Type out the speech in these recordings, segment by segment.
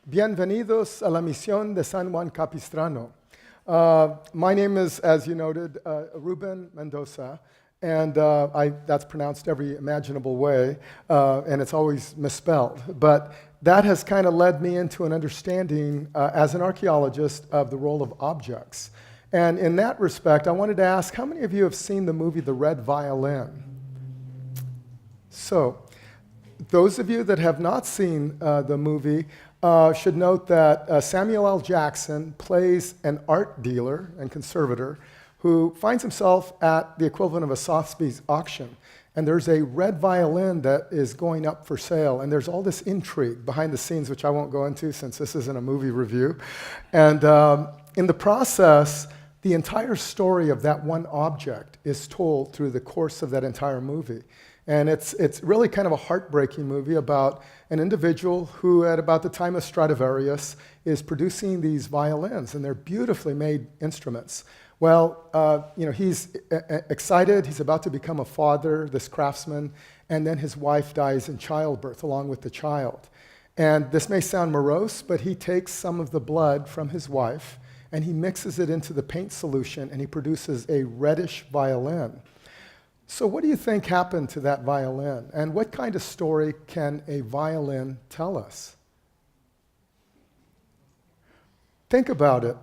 Bienvenidos a la misión de San Juan Capistrano. My name is, as you noted, Rubén Mendoza, and that's pronounced every imaginable way, and it's always misspelled. But that has kind of led me into an understanding as an archaeologist of the role of objects. And in that respect, I wanted to ask, how many of you have seen the movie The Red Violin? So, those of you that have not seen the movie should note that Samuel L. Jackson plays an art dealer and conservator who finds himself at the equivalent of a Sotheby's auction. And there's a red violin that is going up for sale. And there's all this intrigue behind the scenes, which I won't go into since this isn't a movie review. And in the process, the entire story of that one object is told through the course of that entire movie. And it's really kind of a heartbreaking movie about an individual who, at about the time of Stradivarius, is producing these violins, and they're beautifully made instruments. Well, he's excited. He's about to become a father, this craftsman, and then his wife dies in childbirth along with the child. And this may sound morose, but he takes some of the blood from his wife, and he mixes it into the paint solution, and he produces a reddish violin. So what do you think happened to that violin? And what kind of story can a violin tell us? Think about it.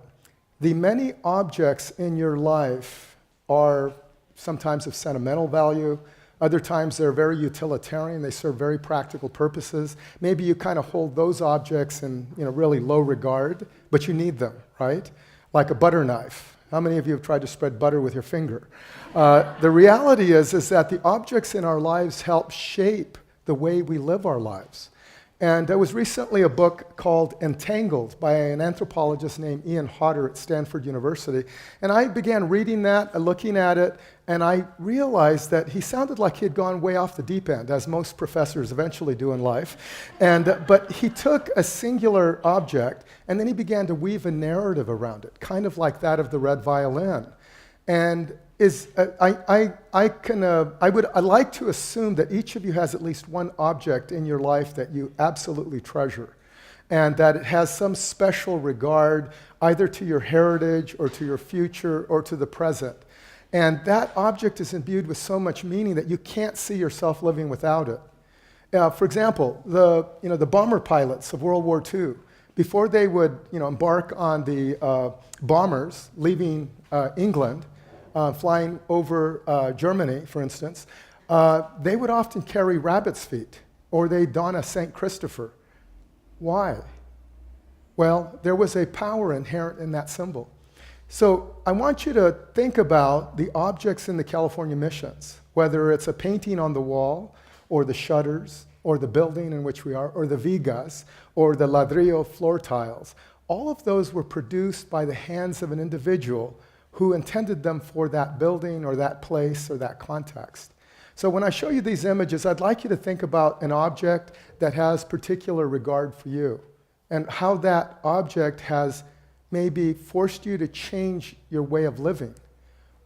The many objects in your life are sometimes of sentimental value. Other times they're very utilitarian. They serve very practical purposes. Maybe you kind of hold those objects in really low regard, but you need them, right? Like a butter knife. How many of you have tried to spread butter with your finger? The reality is that the objects in our lives help shape the way we live our lives. And there was recently a book called Entangled by an anthropologist named Ian Hodder at Stanford University. And I began reading that, looking at it, and I realized that he sounded like he had gone way off the deep end, as most professors eventually do in life. But he took a singular object, and then he began to weave a narrative around it, kind of like that of the red violin. And I'd like to assume that each of you has at least one object in your life that you absolutely treasure, and that it has some special regard either to your heritage or to your future or to the present. And that object is imbued with so much meaning that you can't see yourself living without it. For example, the bomber pilots of World War II, before they would embark on the bombers leaving England, flying over Germany, for instance, they would often carry rabbit's feet, or they'd don a St. Christopher. Why? Well, there was a power inherent in that symbol. So I want you to think about the objects in the California missions, whether it's a painting on the wall, or the shutters, or the building in which we are, or the vigas, or the ladrillo floor tiles. All of those were produced by the hands of an individual who intended them for that building or that place or that context. So when I show you these images, I'd like you to think about an object that has particular regard for you and how that object has maybe forced you to change your way of living.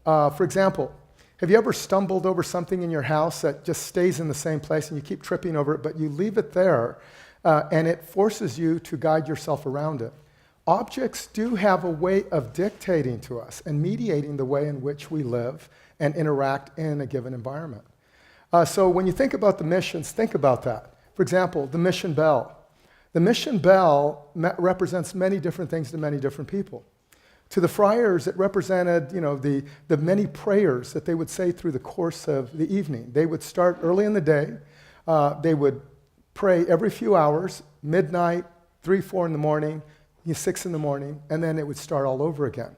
For example, have you ever stumbled over something in your house that just stays in the same place and you keep tripping over it, but you leave it there and it forces you to guide yourself around it? Objects do have a way of dictating to us and mediating the way in which we live and interact in a given environment. So when you think about the missions, think about that. For example, the mission bell. The mission bell represents many different things to many different people. To the friars, it represented the many prayers that they would say through the course of the evening. They would start early in the day. They would pray every few hours, midnight, 3, 4 in the morning, 6 in the morning, and then it would start all over again.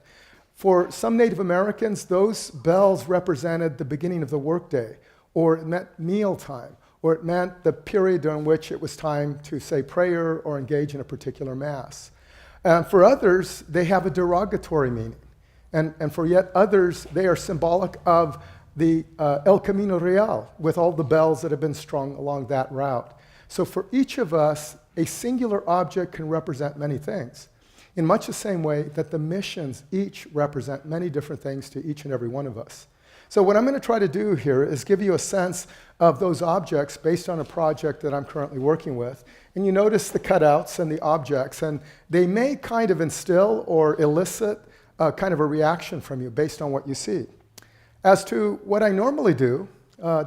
For some Native Americans, those bells represented the beginning of the workday, or it meant mealtime, or it meant the period during which it was time to say prayer or engage in a particular mass. For others, they have a derogatory meaning. And for yet others, they are symbolic of the El Camino Real, with all the bells that have been strung along that route. So for each of us, a singular object can represent many things, in much the same way that the missions each represent many different things to each and every one of us. So what I'm going to try to do here is give you a sense of those objects based on a project that I'm currently working with. And you notice the cutouts and the objects, and they may kind of instill or elicit kind of a reaction from you based on what you see. As to what I normally do,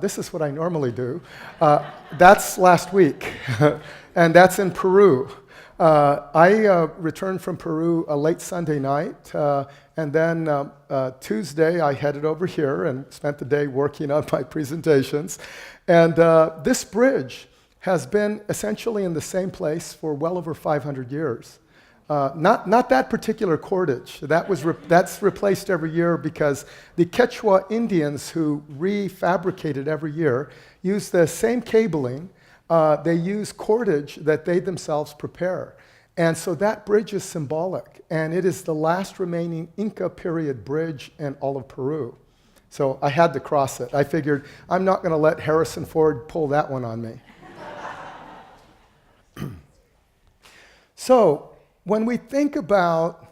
this is what I normally do. That's last week, and that's in Peru. I returned from Peru a late Sunday night, and then Tuesday I headed over here and spent the day working on my presentations. And this bridge has been essentially in the same place for well over 500 years. Not that particular cordage. That's replaced every year because the Quechua Indians who refabricate it every year use the same cabling. They use cordage that they themselves prepare. And so that bridge is symbolic, and it is the last remaining Inca period bridge in all of Peru. So I had to cross it. I figured I'm not going to let Harrison Ford pull that one on me. So when we think about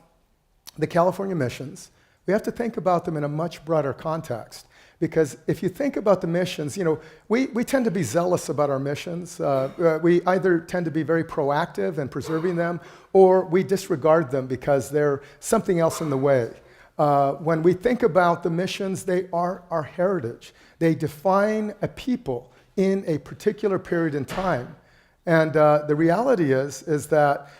the California missions, we have to think about them in a much broader context. Because if you think about the missions, we tend to be zealous about our missions. We either tend to be very proactive in preserving them, or we disregard them because they're something else in the way. When we think about the missions, they are our heritage. They define a people in a particular period in time. And the reality is that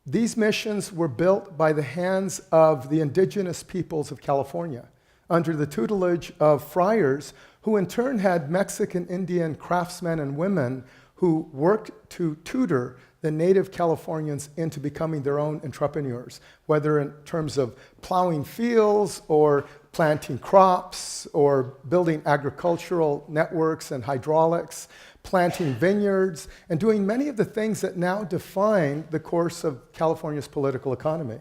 these missions were built by the hands of the indigenous peoples of California, under the tutelage of friars who in turn had Mexican Indian craftsmen and women who worked to tutor the native Californians into becoming their own entrepreneurs, whether in terms of plowing fields or planting crops or building agricultural networks and hydraulics, planting vineyards, and doing many of the things that now define the course of California's political economy.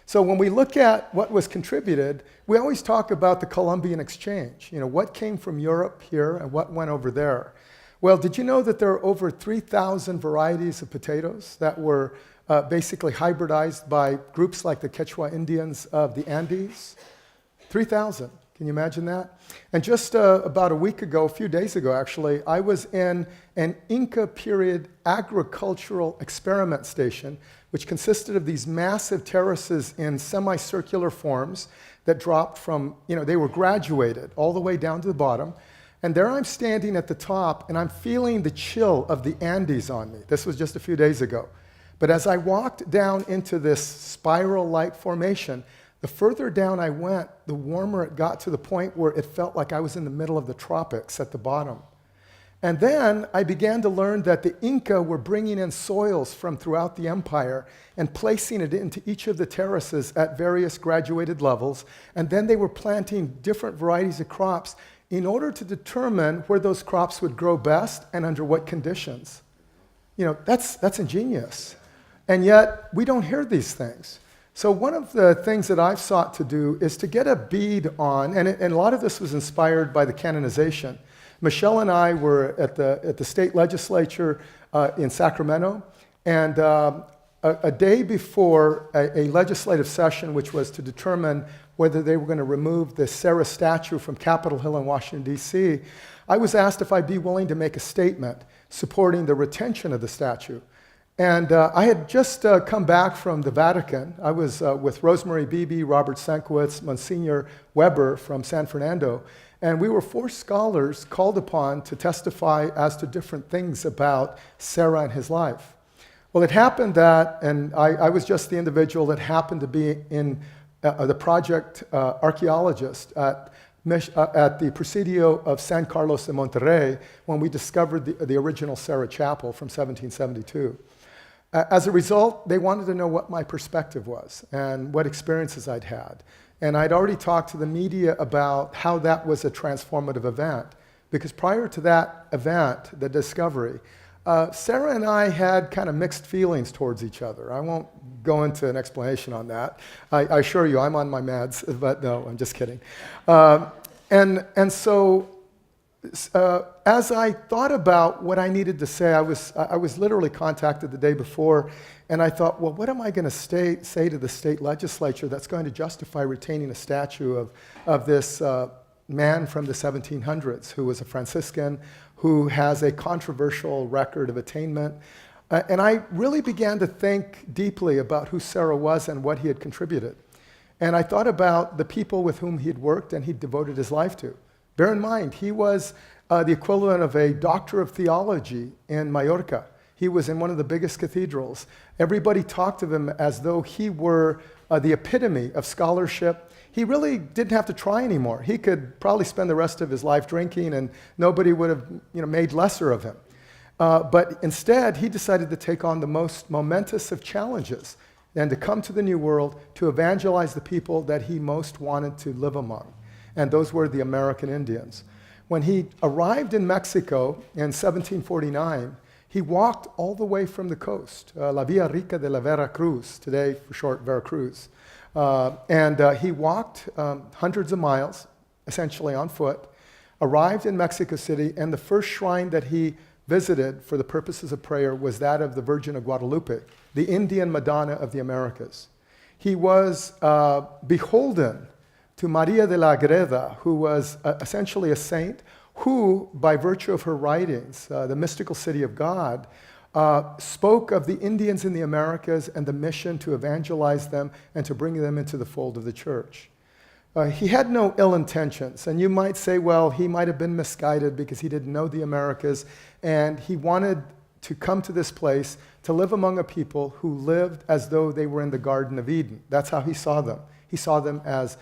So when we look at what was contributed, we always talk about the Columbian Exchange. What came from Europe here and what went over there. Well, did you know that there are over 3,000 varieties of potatoes that were basically hybridized by groups like the Quechua Indians of the Andes? 3,000. Can you imagine that? And just about a few days ago actually, I was in an Inca period agricultural experiment station, which consisted of these massive terraces in semicircular forms that dropped from, they were graduated all the way down to the bottom. And there I'm standing at the top, and I'm feeling the chill of the Andes on me. This was just a few days ago. But as I walked down into this spiral-like formation, the further down I went, the warmer it got to the point where it felt like I was in the middle of the tropics at the bottom. And then I began to learn that the Inca were bringing in soils from throughout the empire and placing it into each of the terraces at various graduated levels. And then they were planting different varieties of crops in order to determine where those crops would grow best and under what conditions. That's ingenious. And yet, we don't hear these things. So one of the things that I've sought to do is to get a bead on, and a lot of this was inspired by the canonization. Michelle and I were at the state legislature in Sacramento, and a day before a legislative session, which was to determine whether they were going to remove the Sarah statue from Capitol Hill in Washington, D.C., I was asked if I'd be willing to make a statement supporting the retention of the statue. And I had just come back from the Vatican. I was with Rosemary Beebe, Robert Senkowitz, Monsignor Weber from San Fernando, and we were 4 scholars called upon to testify as to different things about Sarah and his life. Well, it happened that, and I was just the individual that happened to be in the project archaeologist at the Presidio of San Carlos de Monterrey when we discovered the original Sarah Chapel from 1772. As a result, they wanted to know what my perspective was and what experiences I'd had. And I'd already talked to the media about how that was a transformative event. Because prior to that event, the discovery, Sarah and I had kind of mixed feelings towards each other. I won't go into an explanation on that. I assure you, I'm on my meds, but no, I'm just kidding. And so as I thought about what I needed to say, I was literally contacted the day before, and I thought, well, what am I going to say to the state legislature that's going to justify retaining a statue of this man from the 1700s who was a Franciscan, who has a controversial record of attainment? And I really began to think deeply about who Serra was and what he had contributed. And I thought about the people with whom he'd worked and he'd devoted his life to. Bear in mind, he was the equivalent of a doctor of theology in Mallorca. He was in one of the biggest cathedrals. Everybody talked of him as though he were the epitome of scholarship. He really didn't have to try anymore. He could probably spend the rest of his life drinking and nobody would have made lesser of him. But instead, he decided to take on the most momentous of challenges and to come to the New World to evangelize the people that he most wanted to live among. And those were the American Indians. When he arrived in Mexico in 1749, he walked all the way from the coast, La Villa Rica de la Veracruz, today for short Veracruz. And he walked hundreds of miles, essentially on foot, arrived in Mexico City, and the first shrine that he visited for the purposes of prayer was that of the Virgin of Guadalupe, the Indian Madonna of the Americas. He was beholden to Maria de la Agreda, who was essentially a saint, who, by virtue of her writings, the mystical city of God, spoke of the Indians in the Americas and the mission to evangelize them and to bring them into the fold of the church. He had no ill intentions, and you might say, well, he might have been misguided because he didn't know the Americas, and he wanted to come to this place to live among a people who lived as though they were in the Garden of Eden. That's how he saw them. He saw them as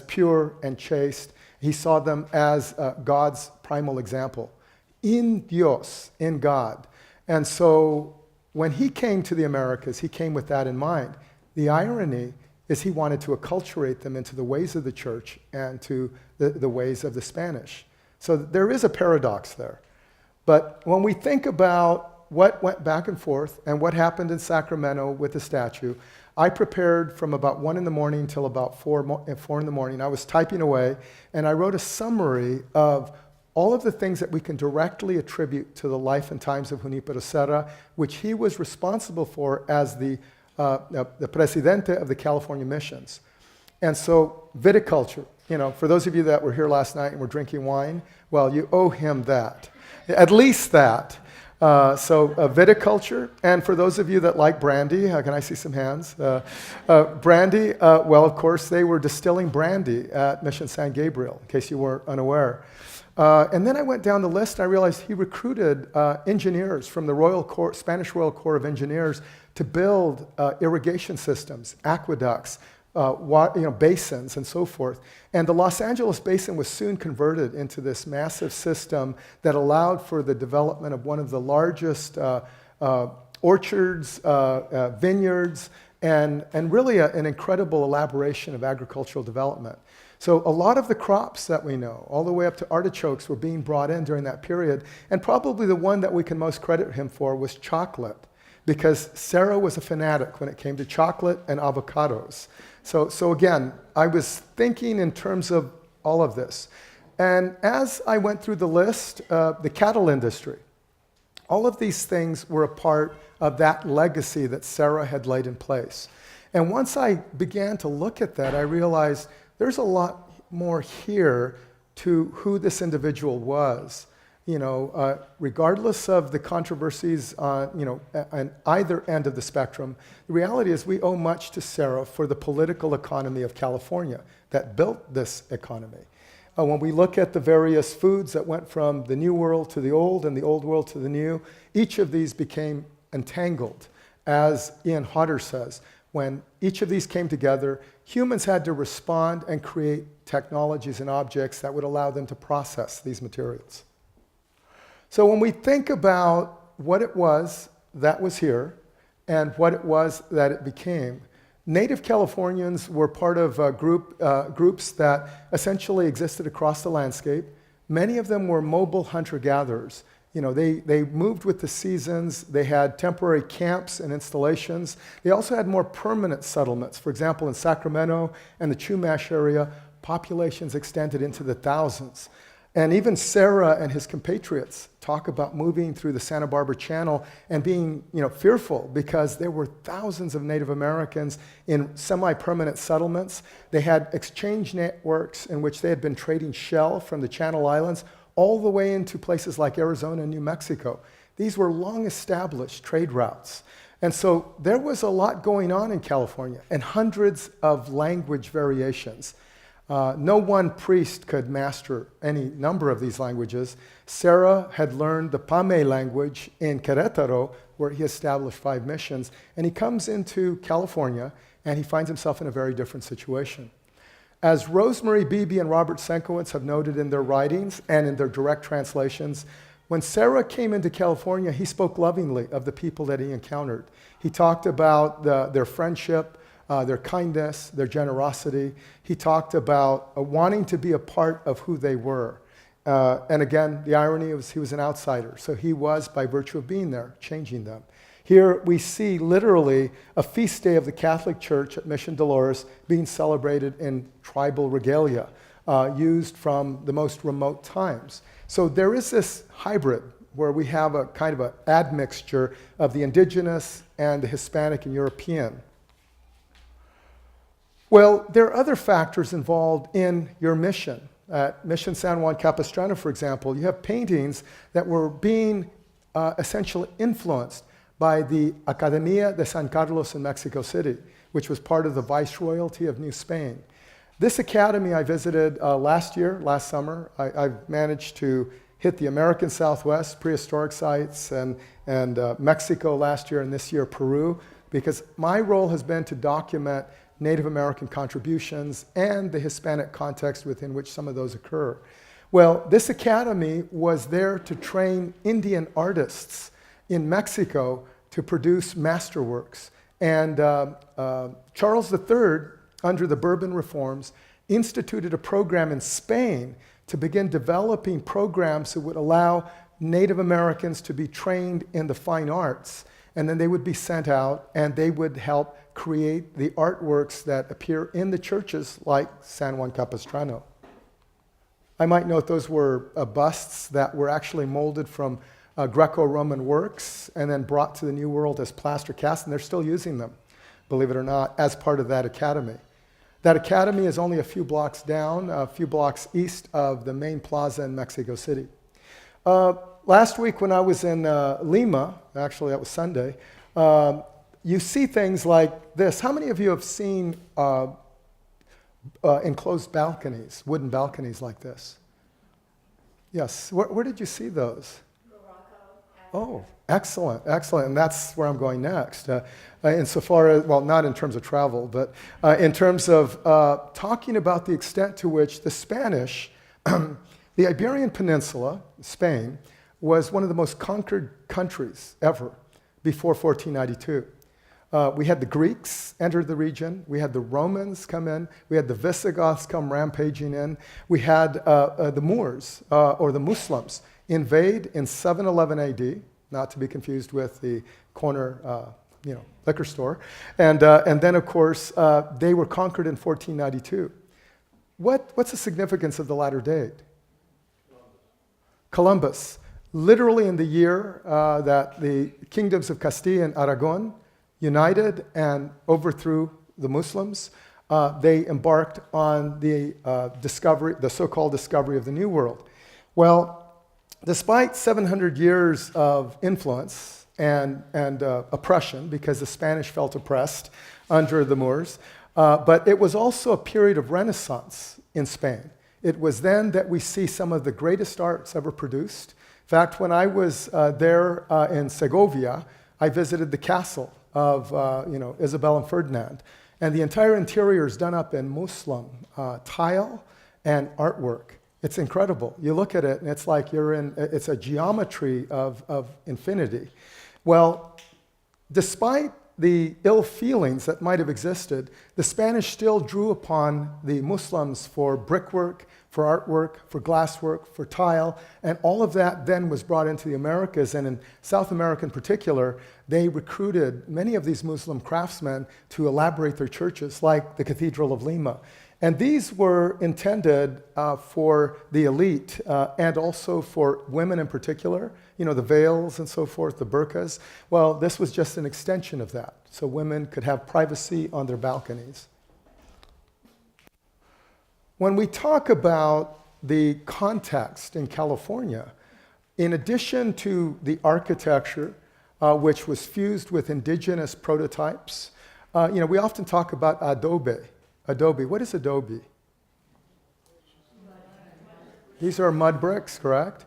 pure and chaste. He saw them as God's primal example. In Dios, in God. And so when he came to the Americas, he came with that in mind. The irony is he wanted to acculturate them into the ways of the church and to the ways of the Spanish. So there is a paradox there. But when we think about what went back and forth and what happened in Sacramento with the statue, I prepared from about 1 in the morning till about 4 in the morning. I was typing away, and I wrote a summary of all of the things that we can directly attribute to the life and times of Junípero Serra, which he was responsible for as the presidente of the California missions. And so viticulture, for those of you that were here last night and were drinking wine, well, you owe him that, at least that. So viticulture, and for those of you that like brandy, can I see some hands? Brandy, well, of course, they were distilling brandy at Mission San Gabriel, in case you weren't unaware. And then I went down the list, and I realized he recruited engineers from the Spanish Royal Corps of Engineers to build irrigation systems, aqueducts, basins, and so forth. And the Los Angeles Basin was soon converted into this massive system that allowed for the development of one of the largest orchards, vineyards, and really an incredible elaboration of agricultural development. So a lot of the crops that we know, all the way up to artichokes, were being brought in during that period. And probably the one that we can most credit him for was chocolate, because Serra was a fanatic when it came to chocolate and avocados. So again, I was thinking in terms of all of this. And as I went through the list, the cattle industry, all of these things were a part of that legacy that Serra had laid in place. And once I began to look at that, I realized there's a lot more here to who this individual was. Regardless of the controversies on either end of the spectrum, the reality is we owe much to Serra for the political economy of California that built this economy. When we look at the various foods that went from the New World to the Old and the Old World to the New, each of these became entangled. As Ian Hodder says, when each of these came together, humans had to respond and create technologies and objects that would allow them to process these materials. So when we think about what it was that was here and what it was that it became, Native Californians were part of groups that essentially existed across the landscape. Many of them were mobile hunter-gatherers. They moved with the seasons. They had temporary camps and installations. They also had more permanent settlements. For example, in Sacramento and the Chumash area, populations extended into the thousands. And even Serra and his compatriots talk about moving through the Santa Barbara Channel and being, fearful because there were thousands of Native Americans in semi-permanent settlements. They had exchange networks in which they had been trading shell from the Channel Islands all the way into places like Arizona and New Mexico. These were long-established trade routes. And so there was a lot going on in California and hundreds of language variations. No one priest could master any number of these languages. Serra had learned the Pame language in Querétaro, where he established 5 missions, and he comes into California, and he finds himself in a very different situation. As Rosemary Beebe and Robert Senkowitz have noted in their writings and in their direct translations, when Serra came into California, he spoke lovingly of the people that he encountered. He talked about their friendship, their kindness, their generosity. He talked about wanting to be a part of who they were. And again, the irony was he was an outsider. So he was, by virtue of being there, changing them. Here we see literally a feast day of the Catholic Church at Mission Dolores being celebrated in tribal regalia, used from the most remote times. So there is this hybrid where we have a kind of an admixture of the indigenous and the Hispanic and European. Well, there are other factors involved in your mission. At Mission San Juan Capistrano, for example, you have paintings that were being essentially influenced by the Academia de San Carlos in Mexico City, which was part of the Viceroyalty of New Spain. This academy I visited last summer. I've managed to hit the American Southwest, prehistoric sites, and Mexico last year, and this year Peru, because my role has been to document Native American contributions and the Hispanic context within which some of those occur. Well, this academy was there to train Indian artists in Mexico to produce masterworks. And Charles III, under the Bourbon reforms, instituted a program in Spain to begin developing programs that would allow Native Americans to be trained in the fine arts. And then they would be sent out and they would help create the artworks that appear in the churches like San Juan Capistrano. I might note those were busts that were actually molded from Greco-Roman works and then brought to the New World as plaster casts, and they're still using them, believe it or not, as part of that academy. That academy is only a few blocks down, a few blocks east of the main plaza in Mexico City. Last week when I was in Lima, actually that was Sunday, you see things like this. How many of you have seen enclosed balconies, wooden balconies like this? Yes. Where did you see those? Oh, excellent, excellent. And that's where I'm going next. Insofar as, well, not in terms of travel, but in terms of talking about the extent to which the Spanish, the Iberian Peninsula, Spain, was one of the most conquered countries ever before 1492. We had the Greeks enter the region. We had the Romans come in. We had the Visigoths come rampaging in. We had the Moors, or the Muslims, invade in 711 AD, not to be confused with the corner liquor store. And then, of course, they were conquered in 1492. What's the significance of the latter date? Columbus. Literally in the year that the kingdoms of Castile and Aragon united and overthrew the Muslims, they embarked on the discovery, the so-called discovery of the New World. Well, despite 700 years of influence and oppression, because the Spanish felt oppressed under the Moors, but it was also a period of renaissance in Spain. It was then that we see some of the greatest arts ever produced. In fact, when I was there in Segovia, I visited the castle of Isabel and Ferdinand, and the entire interior is done up in Muslim tile and artwork. It's incredible. You look at it, and it's like it's a geometry of infinity. Well, despite the ill feelings that might have existed, the Spanish still drew upon the Muslims for brickwork, for artwork, for glasswork, for tile, and all of that then was brought into the Americas, and in South America in particular, they recruited many of these Muslim craftsmen to elaborate their churches, like the Cathedral of Lima. And these were intended for the elite and also for women in particular, you know, the veils and so forth, the burqas. Well, this was just an extension of that, so women could have privacy on their balconies. When we talk about the context in California, in addition to the architecture, which was fused with indigenous prototypes, you know, we often talk about adobe. Adobe, what is adobe? These are mud bricks, correct?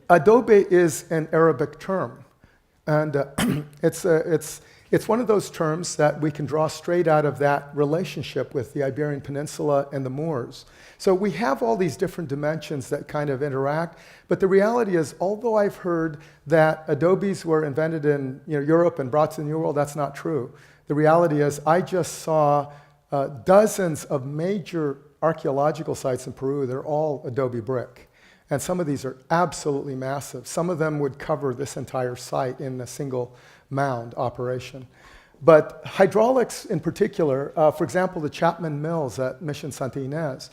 Adobe is an Arabic term, and it's one of those terms that we can draw straight out of that relationship with the Iberian Peninsula and the Moors. So we have all these different dimensions that kind of interact, but the reality is, although I've heard that adobes were invented in Europe and brought to the New World, that's not true. The reality is, I just saw dozens of major archaeological sites in Peru. They're all adobe brick. And some of these are absolutely massive. Some of them would cover this entire site in a single mound operation. But hydraulics in particular, for example, the Chapman Mills at Mission Santa Ynez,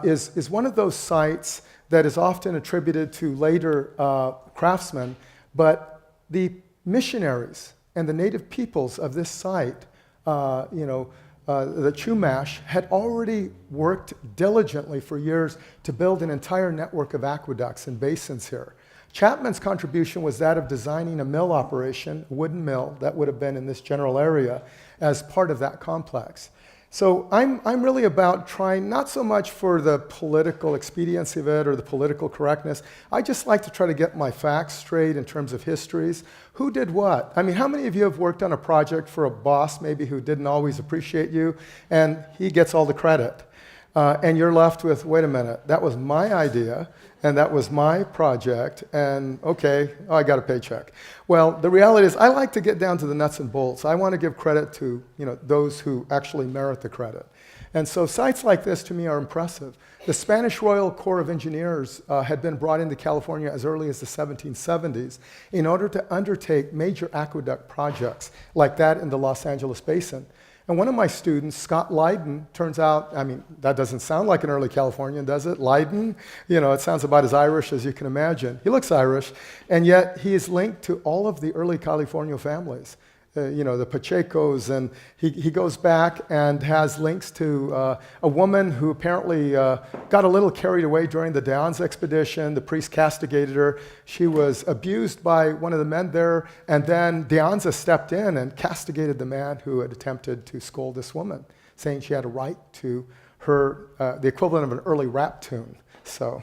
is one of those sites that is often attributed to later craftsmen, but the missionaries and the native peoples of this site, the Chumash, had already worked diligently for years to build an entire network of aqueducts and basins here. Chapman's contribution was that of designing a mill operation, a wooden mill that would have been in this general area as part of that complex. So I'm really about trying, not so much for the political expediency of it or the political correctness. I just like to try to get my facts straight in terms of histories. Who did what? I mean, how many of you have worked on a project for a boss maybe who didn't always appreciate you, and he gets all the credit? And you're left with, wait a minute, that was my idea, and that was my project, and okay, I got a paycheck. Well, the reality is, I like to get down to the nuts and bolts. I want to give credit to those who actually merit the credit. And so sites like this, to me, are impressive. The Spanish Royal Corps of Engineers had been brought into California as early as the 1770s in order to undertake major aqueduct projects like that in the Los Angeles Basin. And one of my students, Scott Leyden, turns out, I mean, that doesn't sound like an early Californian, does it? Leyden? It sounds about as Irish as you can imagine. He looks Irish, and yet he is linked to all of the early California families. The Pachecos, and he goes back and has links to a woman who apparently got a little carried away during the De Anza expedition. The priest castigated her. She was abused by one of the men there, and then De Anza stepped in and castigated the man who had attempted to scold this woman, saying she had a right to her, the equivalent of an early rap tune. So.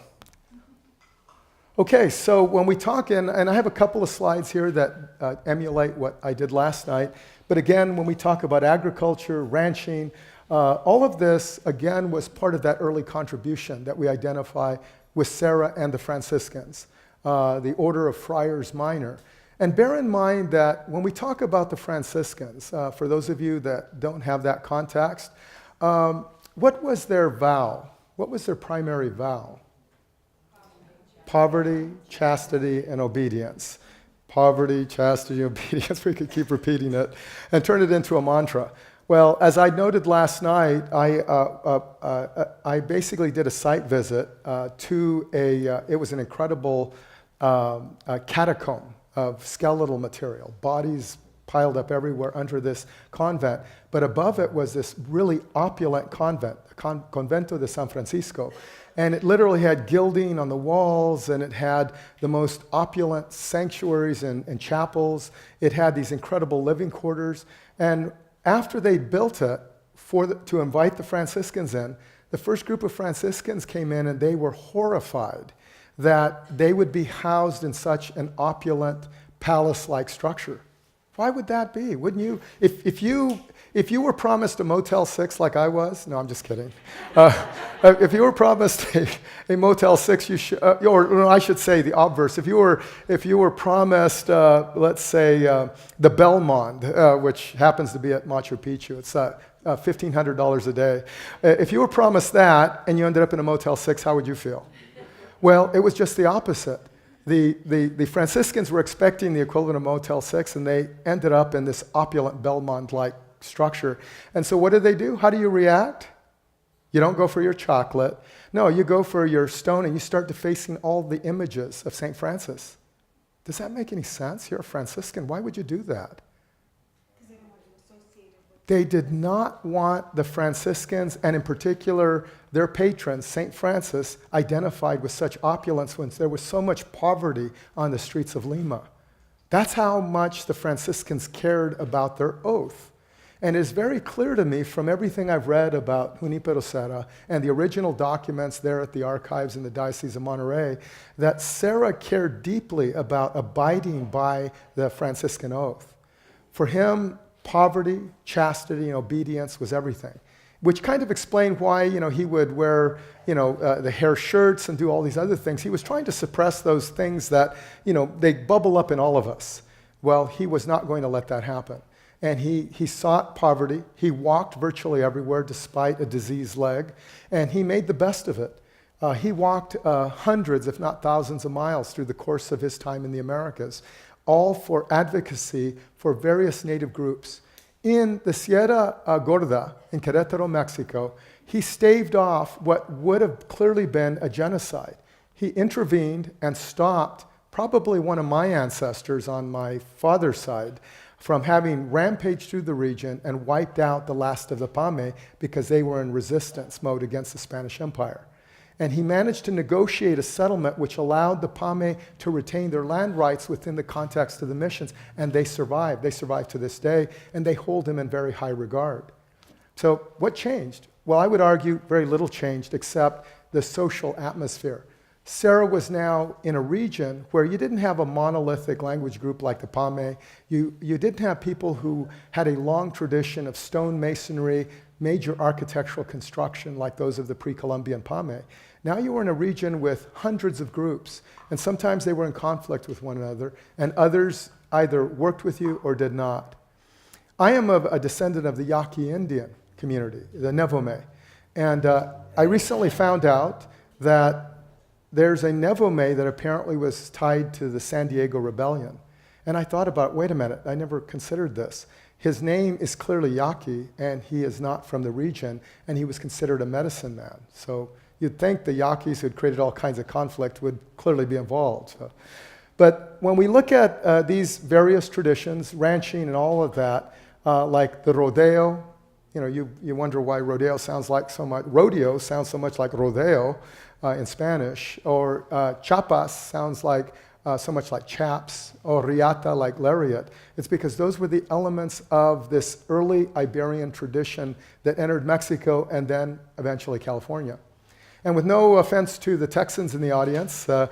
Okay, so when we talk, and I have a couple of slides here that emulate what I did last night, but again, when we talk about agriculture, ranching, all of this, again, was part of that early contribution that we identify with Sarah and the Franciscans, the Order of Friars Minor. And bear in mind that when we talk about the Franciscans, for those of you that don't have that context, what was their vow? What was their primary vow? Poverty, chastity, and obedience. Poverty, chastity, obedience. We could keep repeating it and turn it into a mantra. Well, as I noted last night, I basically did a site visit to it was an incredible catacomb of skeletal material, bodies piled up everywhere under this convent. But above it was this really opulent convent, Convento de San Francisco. And it literally had gilding on the walls, and it had the most opulent sanctuaries and chapels. It had these incredible living quarters. And after they built it to invite the Franciscans in, the first group of Franciscans came in, and they were horrified that they would be housed in such an opulent palace-like structure. Why would that be? Wouldn't you, if you were promised a Motel 6 like I was, no, I'm just kidding. If you were promised a Motel 6, you should, or no, I should say the obverse. If you were promised, let's say, the Belmond, which happens to be at Machu Picchu, it's $1,500 a day. If you were promised that and you ended up in a Motel 6, how would you feel? Well, it was just the opposite. The Franciscans were expecting the equivalent of Motel 6, and they ended up in this opulent Belmond-like structure. And so what do? How do you react? You don't go for your chocolate. No, you go for your stone and you start defacing all the images of St. Francis. Does that make any sense? You're a Franciscan. Why would you do that? Because they don't want to associate it with. They did not want the Franciscans, and in particular their patron, St. Francis, identified with such opulence when there was so much poverty on the streets of Lima. That's how much the Franciscans cared about their oath. And it's very clear to me from everything I've read about Junipero Serra and the original documents there at the archives in the Diocese of Monterey that Serra cared deeply about abiding by the Franciscan oath. For him, poverty, chastity, and obedience was everything, which kind of explained why he would wear the hair shirts and do all these other things. He was trying to suppress those things that they bubble up in all of us. Well, he was not going to let that happen. And he sought poverty. He walked virtually everywhere despite a diseased leg, and he made the best of it. He walked hundreds, if not thousands of miles through the course of his time in the Americas, all for advocacy for various native groups. In the Sierra Gorda in Querétaro, Mexico, he staved off what would have clearly been a genocide. He intervened and stopped probably one of my ancestors on my father's side from having rampaged through the region and wiped out the last of the Pame because they were in resistance mode against the Spanish Empire. And he managed to negotiate a settlement which allowed the Pame to retain their land rights within the context of the missions, and they survived. They survive to this day, and they hold him in very high regard. So what changed? Well, I would argue very little changed except the social atmosphere. Serra was now in a region where you didn't have a monolithic language group like the Pame. You didn't have people who had a long tradition of stone masonry, major architectural construction like those of the pre-Columbian Pame. Now you were in a region with hundreds of groups, and sometimes they were in conflict with one another, and others either worked with you or did not. I am a descendant of the Yaqui Indian community, the Nevome, and I recently found out that there's a Nevome that apparently was tied to the San Diego Rebellion. And I thought about, wait a minute, I never considered this. His name is clearly Yaqui, and he is not from the region, and he was considered a medicine man. So you'd think the Yaquis who had created all kinds of conflict would clearly be involved. So. But when we look at these various traditions, ranching and all of that, like the rodeo, you wonder why rodeo sounds so much like rodeo in Spanish, or chapas sounds like so much like chaps, or riata like lariat. It's because those were the elements of this early Iberian tradition that entered Mexico and then eventually California. And with no offense to the Texans in the audience, the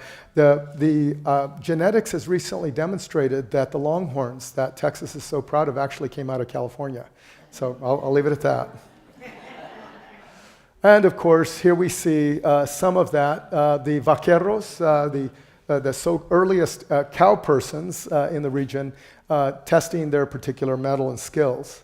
genetics has recently demonstrated that the Longhorns that Texas is so proud of actually came out of California. So I'll leave it at that. And of course, here we see some of that. The Vaqueros, the earliest cow persons in the region, testing their particular mettle and skills.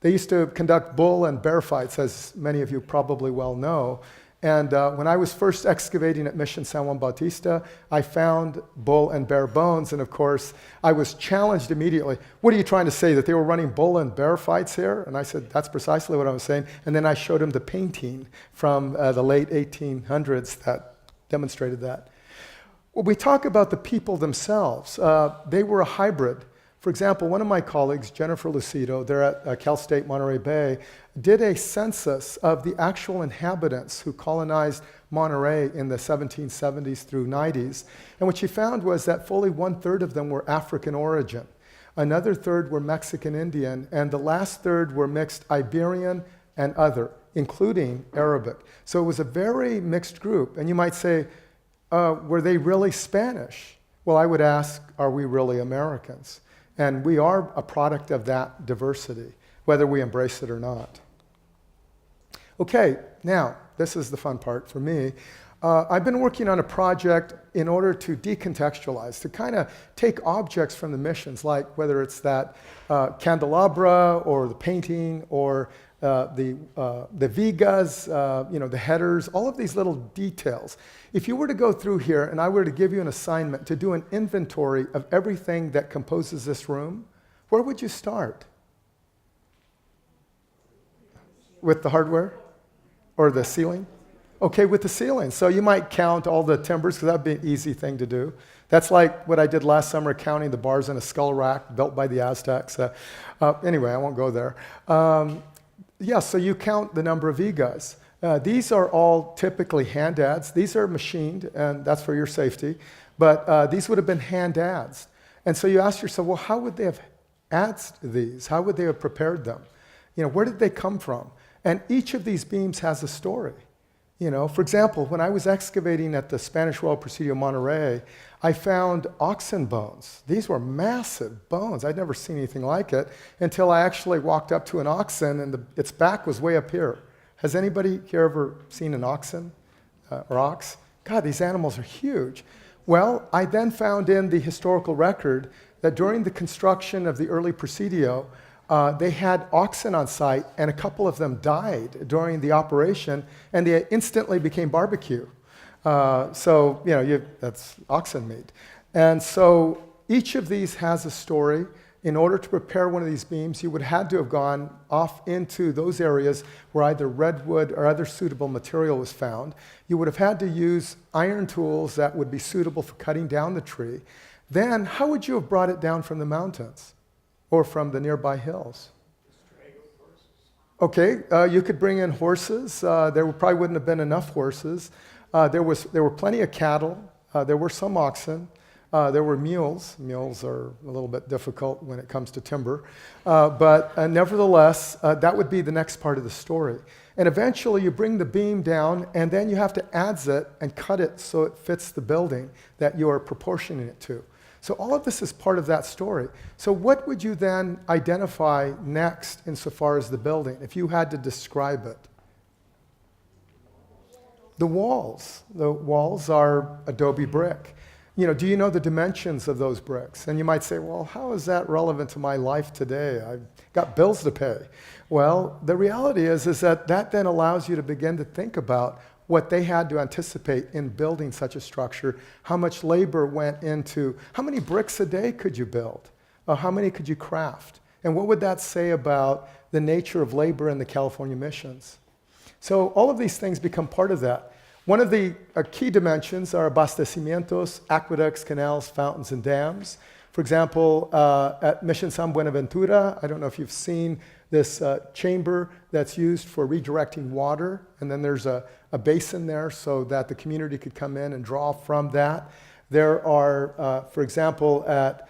They used to conduct bull and bear fights, as many of you probably well know. And when I was first excavating at Mission San Juan Bautista, I found bull and bear bones. And of course, I was challenged immediately. What are you trying to say, that they were running bull and bear fights here? And I said, that's precisely what I was saying. And then I showed him the painting from the late 1800s that demonstrated that. When we talk about the people themselves, they were a hybrid. For example, one of my colleagues, Jennifer Lucido, there at Cal State Monterey Bay, did a census of the actual inhabitants who colonized Monterey in the 1770s through 90s. And what she found was that fully 1/3 of them were African origin. Another third were Mexican Indian, and the last third were mixed Iberian and other, including Arabic. So it was a very mixed group. And you might say, were they really Spanish? Well, I would ask, are we really Americans? And we are a product of that diversity, whether we embrace it or not. Okay, now, this is the fun part for me. I've been working on a project in order to decontextualize, to kind of take objects from the missions, like whether it's that candelabra or the painting or the vigas, the headers, all of these little details. If you were to go through here and I were to give you an assignment to do an inventory of everything that composes this room, where would you start? With the hardware? Or the ceiling? Okay, with the ceiling. So you might count all the timbers, because that would be an easy thing to do. That's like what I did last summer, counting the bars in a skull rack built by the Aztecs. Anyway, I won't go there. Yeah, so you count the number of vigas. These are all typically hand adds. These are machined, and that's for your safety. But these would have been hand adds. And so you ask yourself, well, how would they have adzed these? How would they have prepared them? Where did they come from? And each of these beams has a story. For example, when I was excavating at the Spanish Royal Presidio Monterrey, I found oxen bones. These were massive bones. I'd never seen anything like it until I actually walked up to an oxen and its back was way up here. Has anybody here ever seen an oxen or ox? God, these animals are huge. Well, I then found in the historical record that during the construction of the early Presidio, they had oxen on site, and a couple of them died during the operation, and they instantly became barbecue. That's oxen meat. And so each of these has a story. In order to prepare one of these beams, you would have had to have gone off into those areas where either redwood or other suitable material was found. You would have had to use iron tools that would be suitable for cutting down the tree. Then, how would you have brought it down from the mountains or from the nearby hills? Okay, you could bring in horses. There probably wouldn't have been enough horses. There were plenty of cattle. There were some oxen. There were mules. Mules are a little bit difficult when it comes to timber. But nevertheless, that would be the next part of the story. And eventually you bring the beam down, and then you have to adze it and cut it so it fits the building that you are proportioning it to. So all of this is part of that story. So what would you then identify next insofar as the building, if you had to describe it? The walls. The walls are adobe brick. Do you know the dimensions of those bricks? And you might say, well, how is that relevant to my life today? I've got bills to pay. Well, the reality is that then allows you to begin to think about what they had to anticipate in building such a structure, how much labor went into, how many bricks a day could you build? How many could you craft? And what would that say about the nature of labor in the California missions? So all of these things become part of that. One of the key dimensions are abastecimientos, aqueducts, canals, fountains, and dams. For example, at Mission San Buenaventura, I don't know if you've seen this chamber that's used for redirecting water, and then there's a basin there so that the community could come in and draw from that. There are, for example, at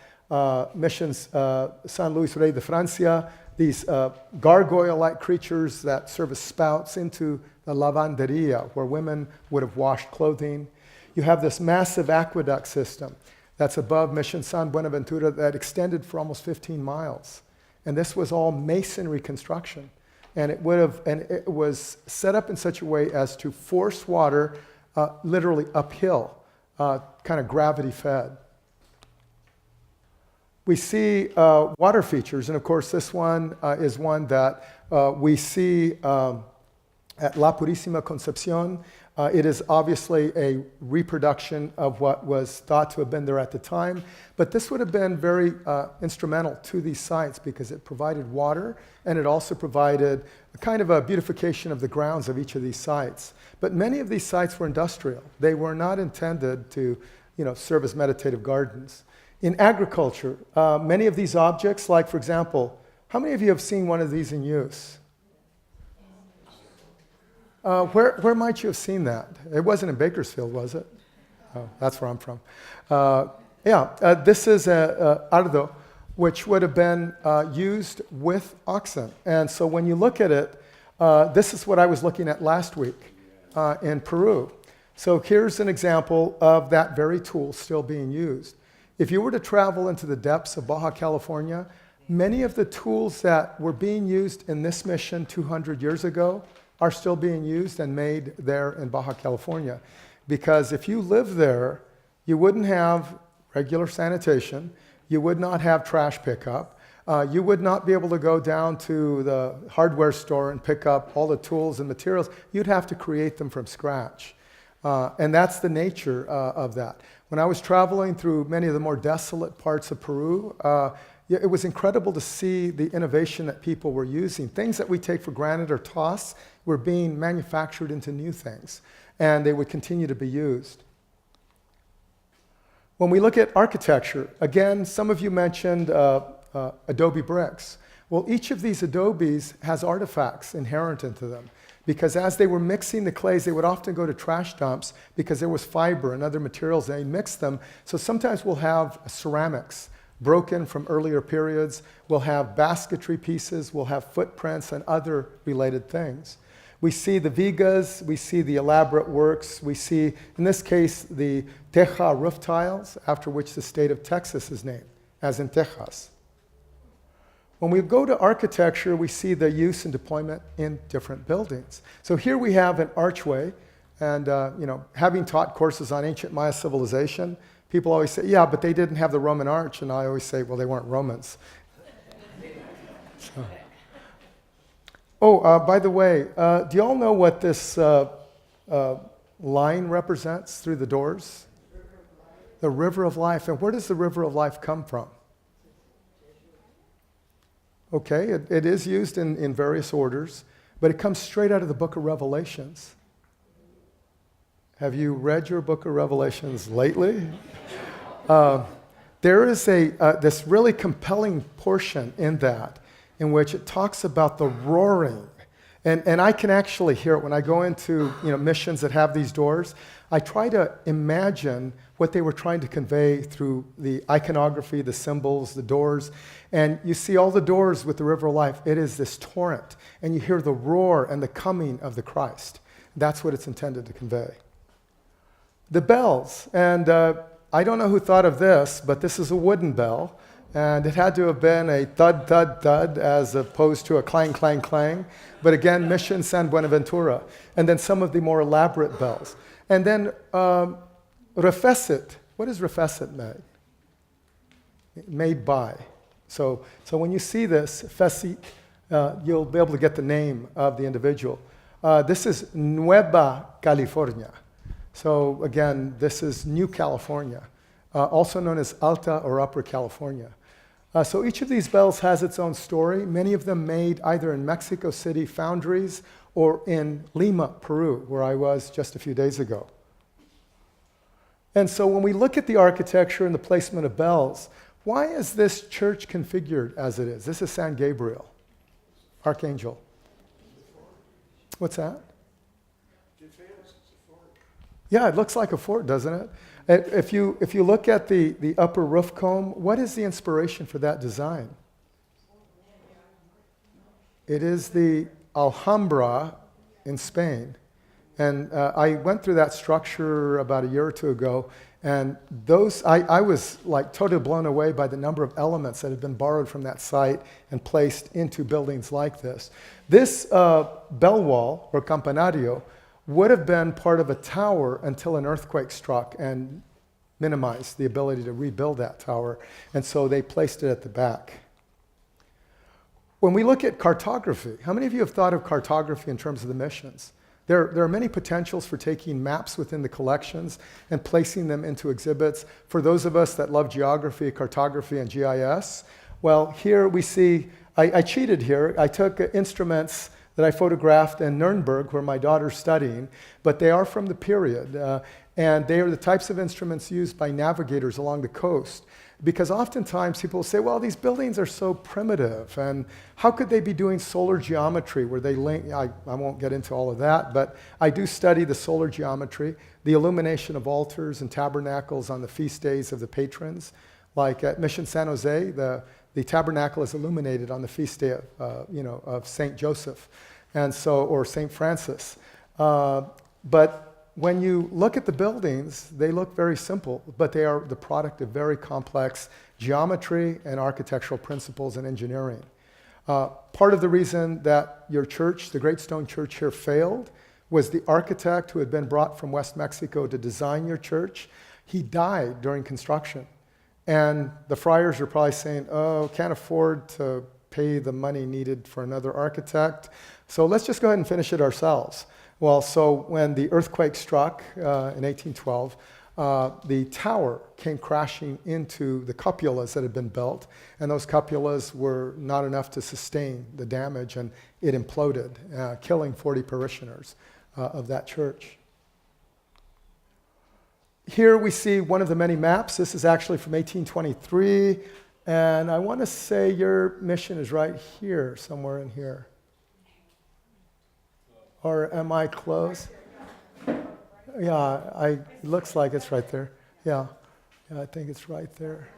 Missions San Luis Rey de Francia, these gargoyle-like creatures that serve as spouts into the lavanderia, where women would have washed clothing. You have this massive aqueduct system that's above Mission San Buenaventura that extended for almost 15 miles. And this was all masonry construction. And it was set up in such a way as to force water literally uphill, kind of gravity fed. We see water features, and of course this one is one that we see at La Purísima Concepción. It is obviously a reproduction of what was thought to have been there at the time, but this would have been very instrumental to these sites because it provided water and it also provided a kind of a beautification of the grounds of each of these sites. But many of these sites were industrial. They were not intended to serve as meditative gardens. In agriculture, many of these objects, like for example, how many of you have seen one of these in use? Where might you have seen that? It wasn't in Bakersfield, was it? Oh, that's where I'm from. This is a ardo, which would have been used with oxen. And so when you look at it, this is what I was looking at last week in Peru. So here's an example of that very tool still being used. If you were to travel into the depths of Baja California, many of the tools that were being used in this mission 200 years ago are still being used and made there in Baja California. Because if you live there, you wouldn't have regular sanitation, you would not have trash pickup, you would not be able to go down to the hardware store and pick up all the tools and materials. You'd have to create them from scratch. And that's the nature of that. When I was traveling through many of the more desolate parts of Peru, yeah, it was incredible to see the innovation that people were using. Things that we take for granted or toss were being manufactured into new things, and they would continue to be used. When we look at architecture, again, some of you mentioned adobe bricks. Well, each of these adobes has artifacts inherent into them, because as they were mixing the clays, they would often go to trash dumps because there was fiber and other materials, and they mixed them. So sometimes we'll have ceramics broken from earlier periods, we'll have basketry pieces, we'll have footprints and other related things. We see the vigas, we see the elaborate works, we see, in this case, the teja roof tiles, after which the state of Texas is named, as in Texas. When we go to architecture, we see the use and deployment in different buildings. So here we have an archway, and having taught courses on ancient Maya civilization, people always say, yeah, but they didn't have the Roman arch, and I always say, well, they weren't Romans. So. Oh, by the way, do you all know what this line represents through the doors? The river of life. And where does the river of life come from? Okay, it is used in various orders, but it comes straight out of the book of Revelations. Have you read your book of Revelations lately? There is this really compelling portion in that in which it talks about the roaring. And I can actually hear it when I go into missions that have these doors. I try to imagine what they were trying to convey through the iconography, the symbols, the doors. And you see all the doors with the river of life. It is this torrent. And you hear the roar and the coming of the Christ. That's what it's intended to convey. The bells. And I don't know who thought of this, but this is a wooden bell. And it had to have been a thud, thud, thud, as opposed to a clang, clang, clang. But again, Mission San Buenaventura. And then some of the more elaborate bells. And then refecit. What is refecit made? Made by. So when you see this, fecit, you'll be able to get the name of the individual. This is Nueva California. So again, this is New California, also known as Alta or Upper California. So each of these bells has its own story, many of them made either in Mexico City foundries or in Lima, Peru, where I was just a few days ago. And so when we look at the architecture and the placement of bells, why is this church configured as it is? This is San Gabriel, Archangel. What's that? Yeah, it looks like a fort, doesn't it? If you look at the upper roof comb, what is the inspiration for that design? It is the Alhambra in Spain. And I went through that structure about a year or two ago, and I was like totally blown away by the number of elements that had been borrowed from that site and placed into buildings like this. This bell wall, or campanario, would have been part of a tower until an earthquake struck and minimized the ability to rebuild that tower. And so they placed it at the back. When we look at cartography, how many of you have thought of cartography in terms of the missions? There are many potentials for taking maps within the collections and placing them into exhibits. For those of us that love geography, cartography, and GIS, well, here we see, I cheated here. I took instruments that I photographed in Nuremberg, where my daughter's studying, but they are from the period. And they are the types of instruments used by navigators along the coast. Because oftentimes people say, well, these buildings are so primitive, and how could they be doing solar geometry where they link? I won't get into all of that, but I do study the solar geometry, the illumination of altars and tabernacles on the feast days of the patrons. Like at Mission San Jose, the tabernacle is illuminated on the feast day of Saint Joseph, or Saint Francis. But when you look at the buildings, they look very simple, but they are the product of very complex geometry and architectural principles and engineering. Part of the reason that your church, the Great Stone Church here, failed was the architect who had been brought from West Mexico to design your church. He died during construction. And the friars are probably saying, oh, can't afford to pay the money needed for another architect, so let's just go ahead and finish it ourselves. Well, so when the earthquake struck in 1812, the tower came crashing into the cupolas that had been built, and those cupolas were not enough to sustain the damage, and it imploded, killing 40 parishioners of that church. Here we see one of the many maps. This is actually from 1823, and I want to say your mission is right here, somewhere in here. Or am I close? Yeah, it looks like it's right there. Yeah, I think it's right there.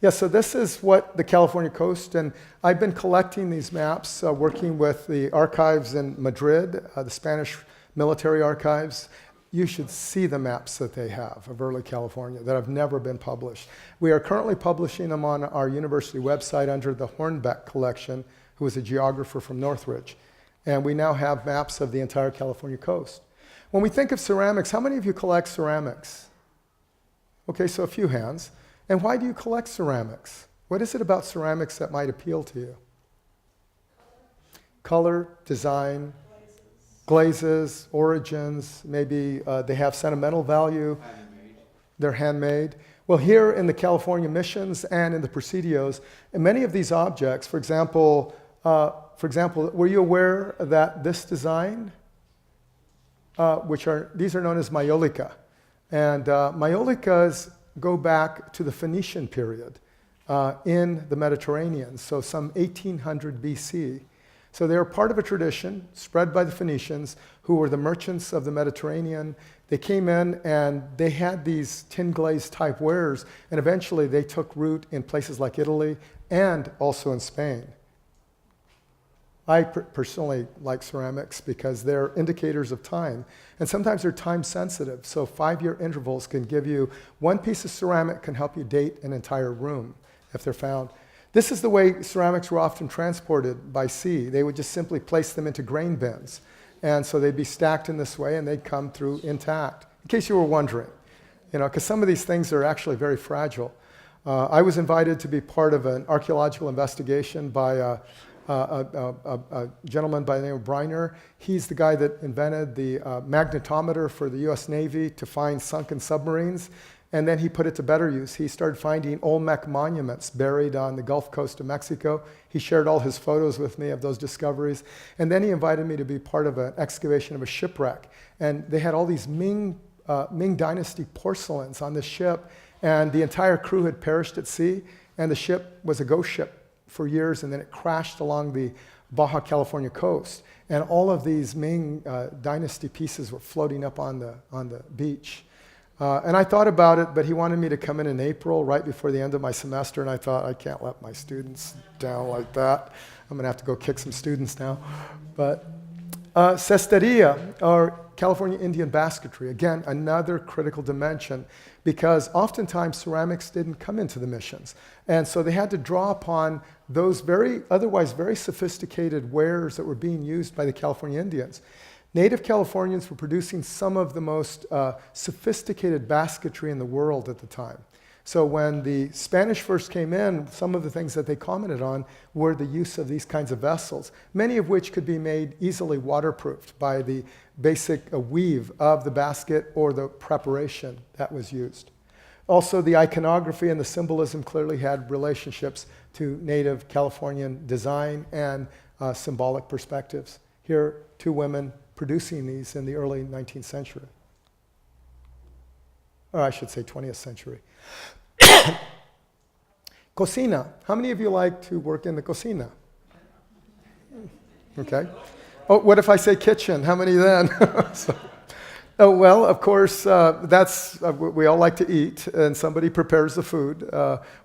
Yeah, so this is what the California coast, and I've been collecting these maps, working with the archives in Madrid, the Spanish military archives. You should see the maps that they have of early California that have never been published. We are currently publishing them on our university website under the Hornbeck collection, who was a geographer from Northridge. And we now have maps of the entire California coast. When we think of ceramics, how many of you collect ceramics? Okay, so a few hands. And why do you collect ceramics? What is it about ceramics that might appeal to you? Color, design, glazes, origins, maybe they have sentimental value. Handmade. They're handmade. Well, here in the California missions and in the presidios, and many of these objects, for example, were you aware that this design, these are known as maiolica, and maiolicas go back to the Phoenician period in the Mediterranean, so some 1800 BC. So they are part of a tradition spread by the Phoenicians, who were the merchants of the Mediterranean. They came in and they had these tin glazed type wares, and eventually they took root in places like Italy and also in Spain. I personally like ceramics because they're indicators of time, and sometimes they're time sensitive. So 5-year intervals can give you, one piece of ceramic can help you date an entire room if they're found. This is the way ceramics were often transported by sea. They would just simply place them into grain bins, and so they'd be stacked in this way and they'd come through intact, in case you were wondering, because some of these things are actually very fragile. I was invited to be part of an archaeological investigation by a gentleman by the name of Briner. He's the guy that invented the magnetometer for the US Navy to find sunken submarines, and then he put it to better use. He started finding Olmec monuments buried on the Gulf Coast of Mexico. He shared all his photos with me of those discoveries, and then he invited me to be part of an excavation of a shipwreck, and they had all these Ming Dynasty porcelains on the ship, and the entire crew had perished at sea, and the ship was a ghost ship for years, and then it crashed along the Baja California coast. And all of these Ming Dynasty pieces were floating up on the beach. And I thought about it, but he wanted me to come in April, right before the end of my semester, and I thought, I can't let my students down like that. I'm going to have to go kick some students now. But cesteria, or California Indian basketry, again, another critical dimension, because oftentimes ceramics didn't come into the missions. And so they had to draw upon those otherwise very sophisticated wares that were being used by the California Indians. Native Californians were producing some of the most sophisticated basketry in the world at the time. So when the Spanish first came in, some of the things that they commented on were the use of these kinds of vessels, many of which could be made easily waterproofed by the basic weave of the basket or the preparation that was used. Also, the iconography and the symbolism clearly had relationships to native Californian design and symbolic perspectives. Here, 2 women producing these in the early 19th century. Or I should say 20th century. Cocina. How many of you like to work in the cocina? Okay. Oh, what if I say kitchen? How many then? Well, of course, we all like to eat, and somebody prepares the food.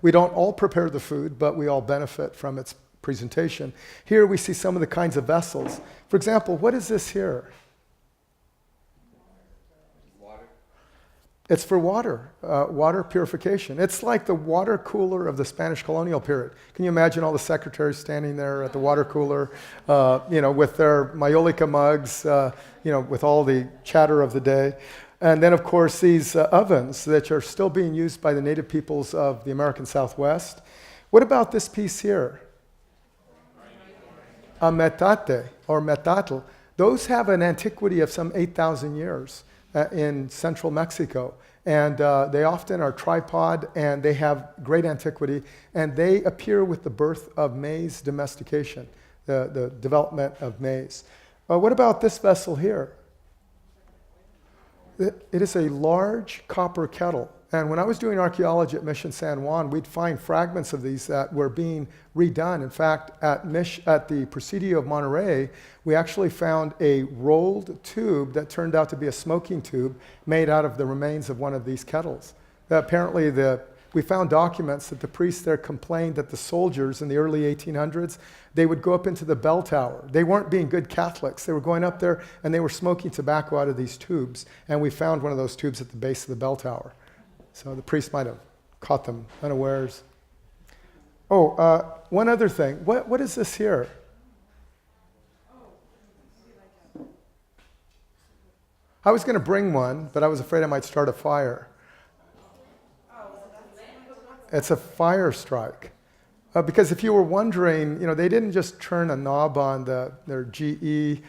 We don't all prepare the food, but we all benefit from its presentation. Here we see some of the kinds of vessels. For example, what is this here? Water. It's for water, water purification. It's like the water cooler of the Spanish colonial period. Can you imagine all the secretaries standing there at the water cooler, with their maiolica mugs, with all the chatter of the day? And then, of course, these ovens that are still being used by the native peoples of the American Southwest. What about this piece here? A metate or metatl. Those have an antiquity of some 8,000 years in central Mexico. And they often are tripod, and they have great antiquity, and they appear with the birth of maize domestication, the development of maize. What about this vessel here? It is a large copper kettle. And when I was doing archaeology at Mission San Juan, we'd find fragments of these that were being redone. In fact, at the Presidio of Monterey, we actually found a rolled tube that turned out to be a smoking tube made out of the remains of one of these kettles. Apparently, we found documents that the priests there complained that the soldiers in the early 1800s, they would go up into the bell tower. They weren't being good Catholics. They were going up there and they were smoking tobacco out of these tubes. And we found one of those tubes at the base of the bell tower. So the priest might have caught them unawares. Oh, one other thing. What is this here? I was going to bring one, but I was afraid I might start a fire. It's a fire strike. Because if you were wondering, they didn't just turn a knob on their GE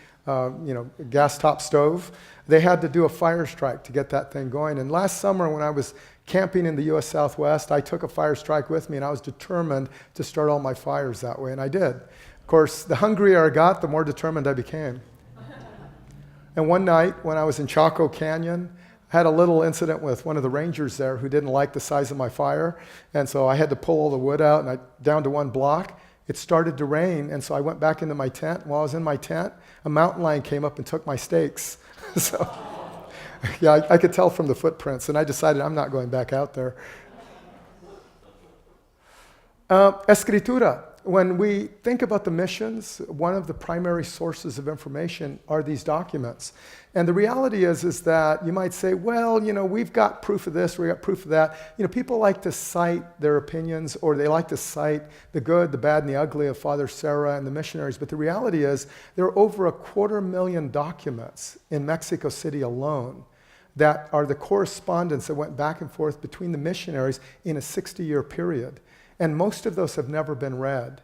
gas top stove. They had to do a fire strike to get that thing going. And last summer when I was camping in the U.S. Southwest, I took a fire strike with me, and I was determined to start all my fires that way, and I did. Of course, the hungrier I got, the more determined I became. And one night when I was in Chaco Canyon, I had a little incident with one of the rangers there who didn't like the size of my fire, and so I had to pull all the wood out, and down to one block. It started to rain, and so I went back into my tent. While I was in my tent, a mountain lion came up and took my steaks. So, yeah, I could tell from the footprints, and I decided I'm not going back out there. Escritura. When we think about the missions, one of the primary sources of information are these documents. And the reality is that you might say, well, we've got proof of this, we've got proof of that. People like to cite their opinions, or they like to cite the good, the bad, and the ugly of Father Serra and the missionaries. But the reality is there are over 250,000 documents in Mexico City alone that are the correspondence that went back and forth between the missionaries in a 60-year period. And most of those have never been read.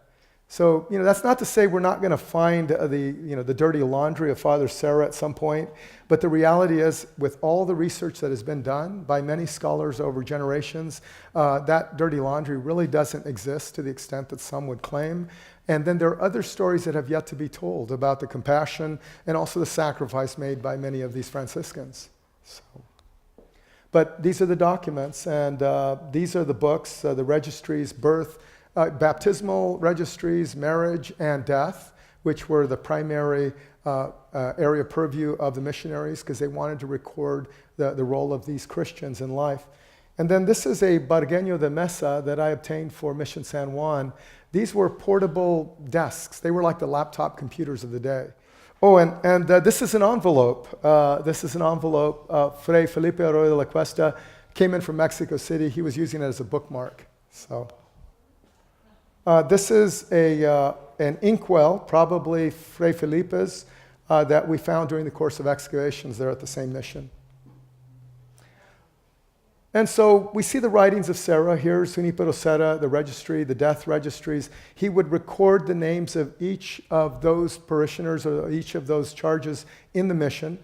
So, that's not to say we're not going to find the dirty laundry of Father Serra at some point, but the reality is, with all the research that has been done by many scholars over generations, that dirty laundry really doesn't exist to the extent that some would claim. And then there are other stories that have yet to be told about the compassion and also the sacrifice made by many of these Franciscans. So. But these are the documents, and these are the books, the registries, birth, baptismal registries, marriage, and death, which were the primary area purview of the missionaries because they wanted to record the role of these Christians in life. And then this is a Bargueño de Mesa that I obtained for Mission San Juan. These were portable desks. They were like the laptop computers of the day. Oh, and this is an envelope. Fray Felipe Arroyo de la Cuesta came in from Mexico City. He was using it as a bookmark. So this is an inkwell, probably Fray Felipe's, that we found during the course of excavations there at the same mission. And so we see the writings of Serra here, Junipero Serra, the registry, the death registries. He would record the names of each of those parishioners or each of those charges in the mission.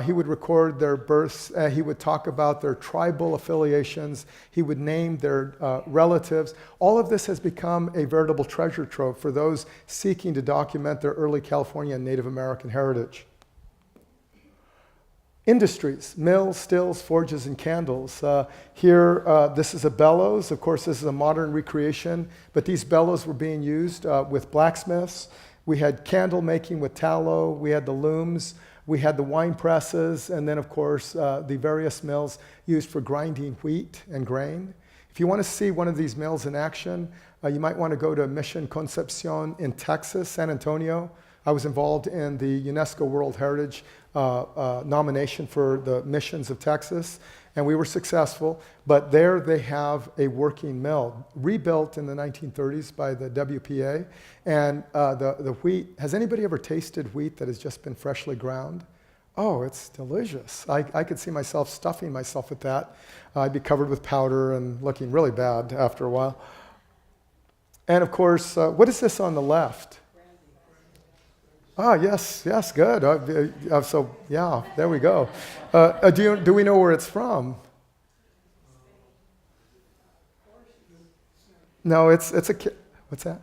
He would record their births. He would talk about their tribal affiliations. He would name their relatives. All of this has become a veritable treasure trove for those seeking to document their early California and Native American heritage. Industries, mills, stills, forges, and candles. Here, this is a bellows. Of course, this is a modern recreation, but these bellows were being used with blacksmiths. We had candle making with tallow. We had the looms. We had the wine presses, and then, of course, the various mills used for grinding wheat and grain. If you want to see one of these mills in action, you might want to go to Mission Concepcion in Texas, San Antonio. I was involved in the UNESCO World Heritage nomination for the missions of Texas, and we were successful. But there they have a working mill, rebuilt in the 1930s by the WPA. And the wheat, has anybody ever tasted wheat that has just been freshly ground? Oh, it's delicious. I could see myself stuffing myself with that. I'd be covered with powder and looking really bad after a while. And of course, what is this on the left? Ah, yes, good. So, yeah, there we go. Do we know where it's from? No, what's that?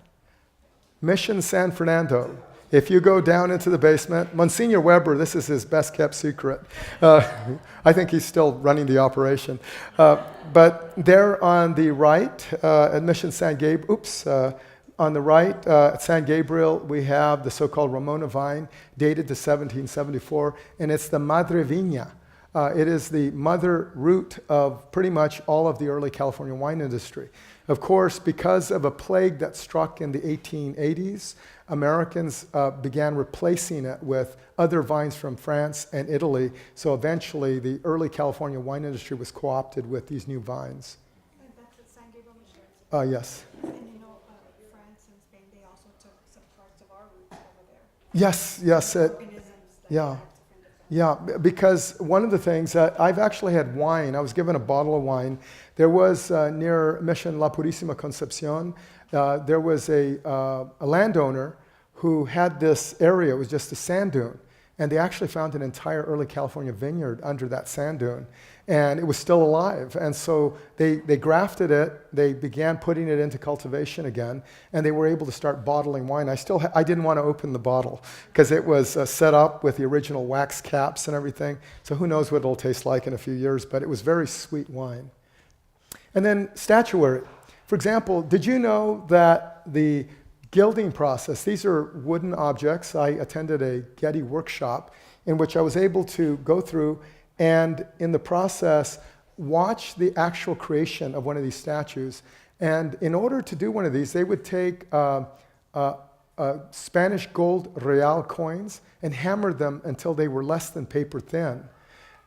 Mission San Fernando. If you go down into the basement, Monsignor Weber, this is his best kept secret. I think he's still running the operation. But there on the right, at Mission San Gabriel, on the right, at San Gabriel, we have the so-called Ramona vine, dated to 1774, and it's the Madre Viña. It is the mother root of pretty much all of the early California wine industry. Of course, because of a plague that struck in the 1880s, Americans began replacing it with other vines from France and Italy. So eventually, the early California wine industry was co-opted with these new vines. And that's at San Gabriel Mission. Yes. And France and Spain, they also took some parts of our roots over there. Yes. Organisms that Yeah. had different effects. Yeah, because one of the things, I've actually had wine. I was given a bottle of wine. There was near Mission La Purísima Concepcion, there was a landowner who had this area. It was just a sand dune. And they actually found an entire early California vineyard under that sand dune. And it was still alive. And so they grafted it. They began putting it into cultivation again. And they were able to start bottling wine. I didn't want to open the bottle because it was set up with the original wax caps and everything. So who knows what it'll taste like in a few years. But it was very sweet wine. And then statuary. For example, did you know that the gilding process, these are wooden objects. I attended a Getty workshop in which I was able to go through and in the process watch the actual creation of one of these statues. And in order to do one of these, they would take Spanish gold real coins and hammer them until they were less than paper thin.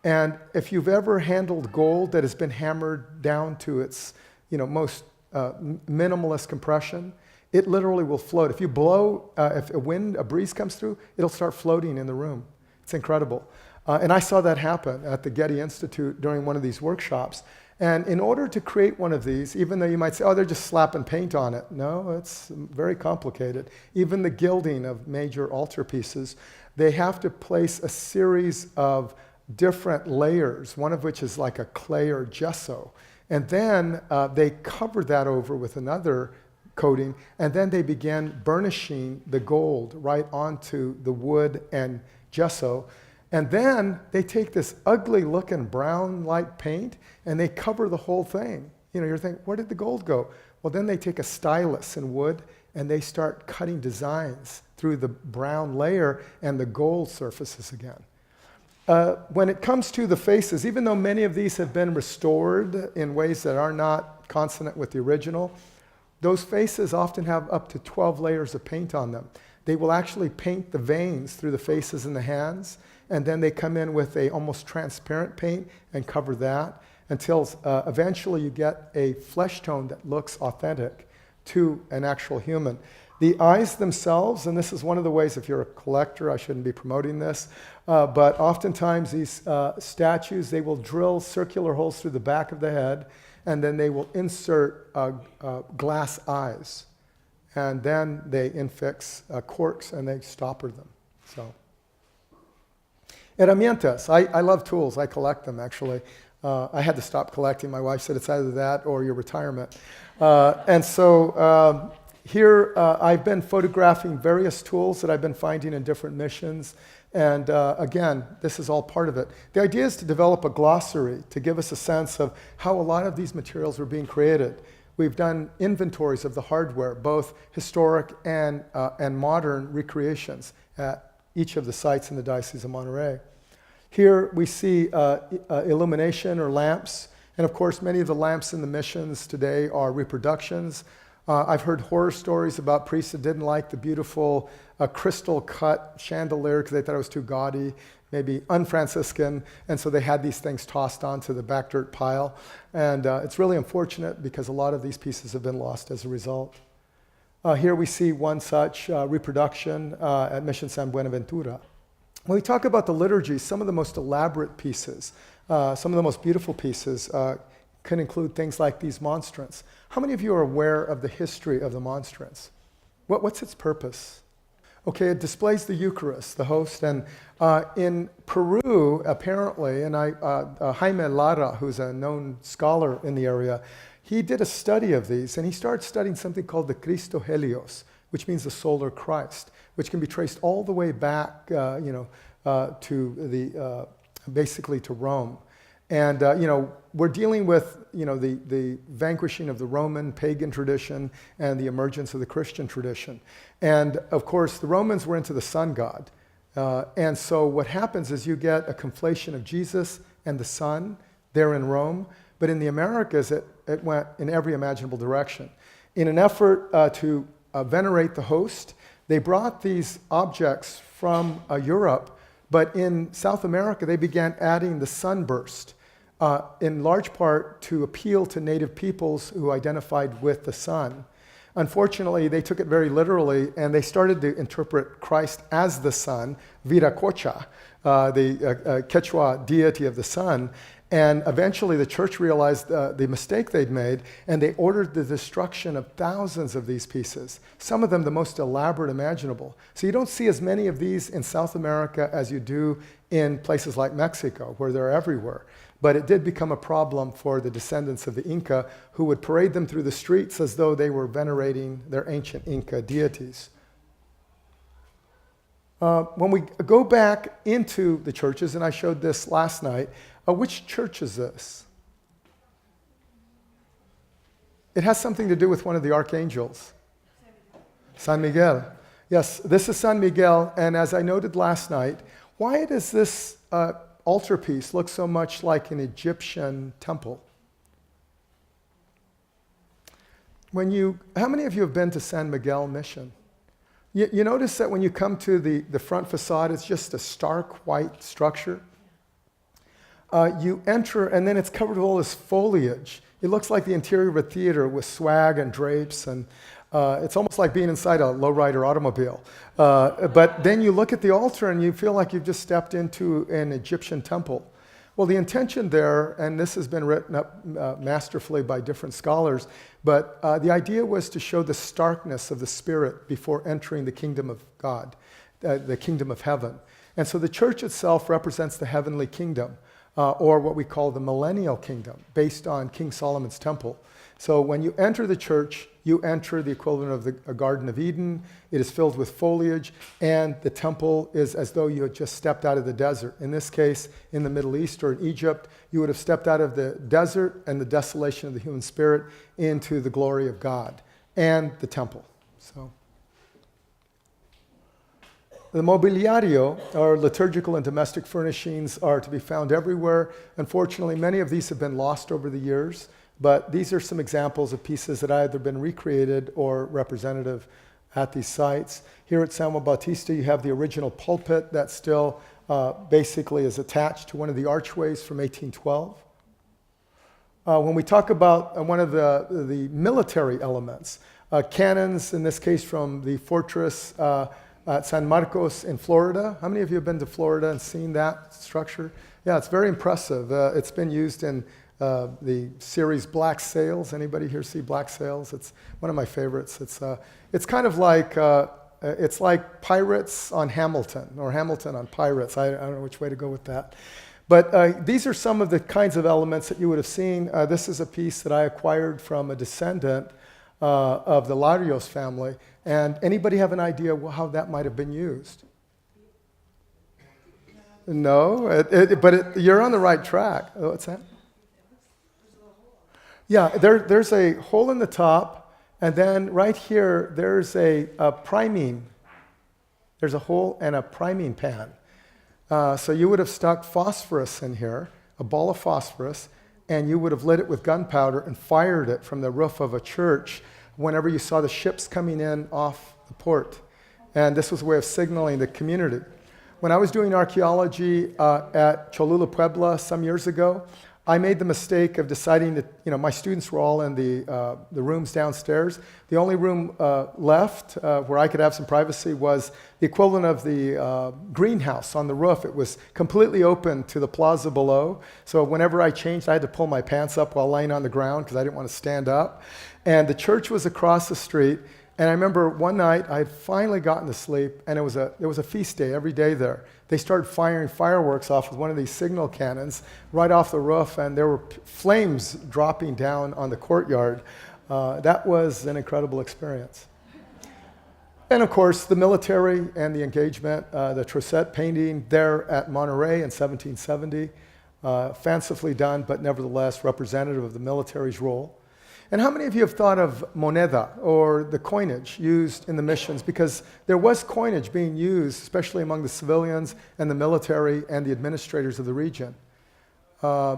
And if you've ever handled gold that has been hammered down to its most minimalist compression, it literally will float. If you blow, if a breeze comes through, it'll start floating in the room. It's incredible. And I saw that happen at the Getty Institute during one of these workshops. And in order to create one of these, even though you might say, oh, they're just slapping paint on it. No, it's very complicated. Even the gilding of major altarpieces, they have to place a series of different layers, one of which is like a clay or gesso. And then they cover that over with another coating, and then they began burnishing the gold right onto the wood and gesso. And then they take this ugly looking brown light paint and they cover the whole thing. You're thinking, where did the gold go? Well, then they take a stylus in wood and they start cutting designs through the brown layer and the gold surfaces again. When it comes to the faces, even though many of these have been restored in ways that are not consonant with the original, those faces often have up to 12 layers of paint on them. They will actually paint the veins through the faces and the hands, and then they come in with a almost transparent paint and cover that until eventually you get a flesh tone that looks authentic to an actual human. The eyes themselves, and this is one of the ways, if you're a collector, I shouldn't be promoting this, but oftentimes these statues, they will drill circular holes through the back of the head, and then they will insert glass eyes. And then they infix corks and they stopper them. So, herramientas. I love tools. I collect them, actually. I had to stop collecting. My wife said it's either that or your retirement. And so here I've been photographing various tools that I've been finding in different missions. And again, this is all part of it. The idea is to develop a glossary to give us a sense of how a lot of these materials were being created. We've done inventories of the hardware, both historic and modern recreations at each of the sites in the Diocese of Monterey. Here we see illumination or lamps. And of course, many of the lamps in the missions today are reproductions. I've heard horror stories about priests that didn't like the beautiful crystal cut chandelier because they thought it was too gaudy, maybe un-Franciscan, and so they had these things tossed onto the back dirt pile. And it's really unfortunate because a lot of these pieces have been lost as a result. Here we see one such reproduction at Mission San Buenaventura. When we talk about the liturgy, some of the most elaborate pieces, some of the most beautiful pieces can include things like these monstrance. How many of you are aware of the history of the monstrance? What's its purpose? Okay, it displays the Eucharist, the host, and in Peru, apparently, and Jaime Lara, who's a known scholar in the area, he did a study of these, and he started studying something called the Crystal Helios, which means the solar Christ, which can be traced all the way back, to the basically to Rome. And we're dealing with the vanquishing of the Roman pagan tradition and the emergence of the Christian tradition. And of course, the Romans were into the sun god. And so what happens is you get a conflation of Jesus and the sun there in Rome. But in the Americas, it went in every imaginable direction. In an effort to venerate the host, they brought these objects from Europe, but in South America, they began adding the sunburst, in large part to appeal to native peoples who identified with the sun. Unfortunately, they took it very literally, and they started to interpret Christ as the sun, Viracocha, the Quechua deity of the sun. And eventually the church realized the mistake they'd made, and they ordered the destruction of thousands of these pieces, some of them the most elaborate imaginable. So you don't see as many of these in South America as you do in places like Mexico, where they're everywhere. But it did become a problem for the descendants of the Inca, who would parade them through the streets as though they were venerating their ancient Inca deities. When we go back into the churches, and I showed this last night, which church is this? It has something to do with one of the archangels. San Miguel. Yes, this is San Miguel, and as I noted last night, why does this altarpiece look so much like an Egyptian temple? How many of you have been to San Miguel Mission? You notice that when you come to the front facade, it's just a stark white structure. You enter, and then it's covered with all this foliage. It looks like the interior of a theater with swag and drapes, and it's almost like being inside a lowrider automobile. But then you look at the altar, and you feel like you've just stepped into an Egyptian temple. Well, the intention there, and this has been written up masterfully by different scholars, but the idea was to show the starkness of the spirit before entering the kingdom of God, the kingdom of heaven. And so the church itself represents the heavenly kingdom, or what we call the millennial kingdom, based on King Solomon's temple. So when you enter the church, you enter the equivalent of a Garden of Eden. It is filled with foliage, and the temple is as though you had just stepped out of the desert. In this case, in the Middle East or in Egypt, you would have stepped out of the desert and the desolation of the human spirit into the glory of God and the temple. So, the mobiliario, or liturgical and domestic furnishings, are to be found everywhere. Unfortunately, many of these have been lost over the years, but these are some examples of pieces that either been recreated or representative at these sites. Here at San Juan Bautista, you have the original pulpit that still basically is attached to one of the archways from 1812. When we talk about one of the military elements, cannons, in this case from the fortress at San Marcos in Florida. How many of you have been to Florida and seen that structure? Yeah, it's very impressive. It's been used in the series Black Sails. Anybody here see Black Sails? It's one of my favorites. It's kind of like it's like Pirates on Hamilton, or Hamilton on Pirates. I don't know which way to go with that. But these are some of the kinds of elements that you would have seen. This is a piece that I acquired from a descendant of the Larios family. And anybody have an idea how that might have been used? No, but you're on the right track. Oh, what's that? Yeah, there's a hole in the top, and then right here, there's a priming. There's a hole and a priming pan. So you would have stuck phosphorus in here, a ball of phosphorus, and you would have lit it with gunpowder and fired it from the roof of a church whenever you saw the ships coming in off the port. And this was a way of signaling the community. When I was doing archaeology at Cholula, Puebla some years ago, I made the mistake of deciding that, my students were all in the rooms downstairs. The only room left where I could have some privacy was the equivalent of the greenhouse on the roof. It was completely open to the plaza below. So whenever I changed, I had to pull my pants up while laying on the ground because I didn't want to stand up. And the church was across the street. And I remember one night I had finally gotten to sleep, and it was a feast day every day there. They started firing fireworks off with one of these signal cannons right off the roof, and there were flames dropping down on the courtyard. That was an incredible experience. And of course, the military and the engagement, the Trousset painting there at Monterey in 1770, fancifully done, but nevertheless representative of the military's role. And how many of you have thought of moneda, or the coinage used in the missions? Because there was coinage being used, especially among the civilians and the military and the administrators of the region.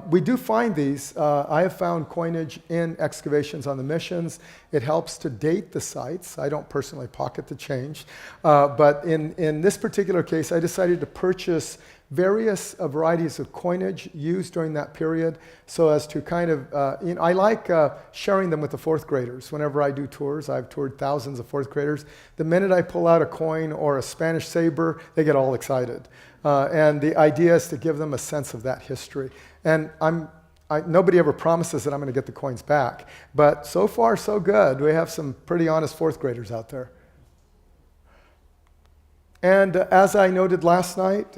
We do find these. I have found coinage in excavations on the missions. It helps to date the sites. I don't personally pocket the change. But in this particular case, I decided to purchase various varieties of coinage used during that period so as to kind of, I like sharing them with the fourth graders. Whenever I do tours, I've toured thousands of fourth graders. The minute I pull out a coin or a Spanish saber, they get all excited. And the idea is to give them a sense of that history. And nobody ever promises that I'm going to get the coins back. But so far, so good. We have some pretty honest fourth graders out there. And as I noted last night,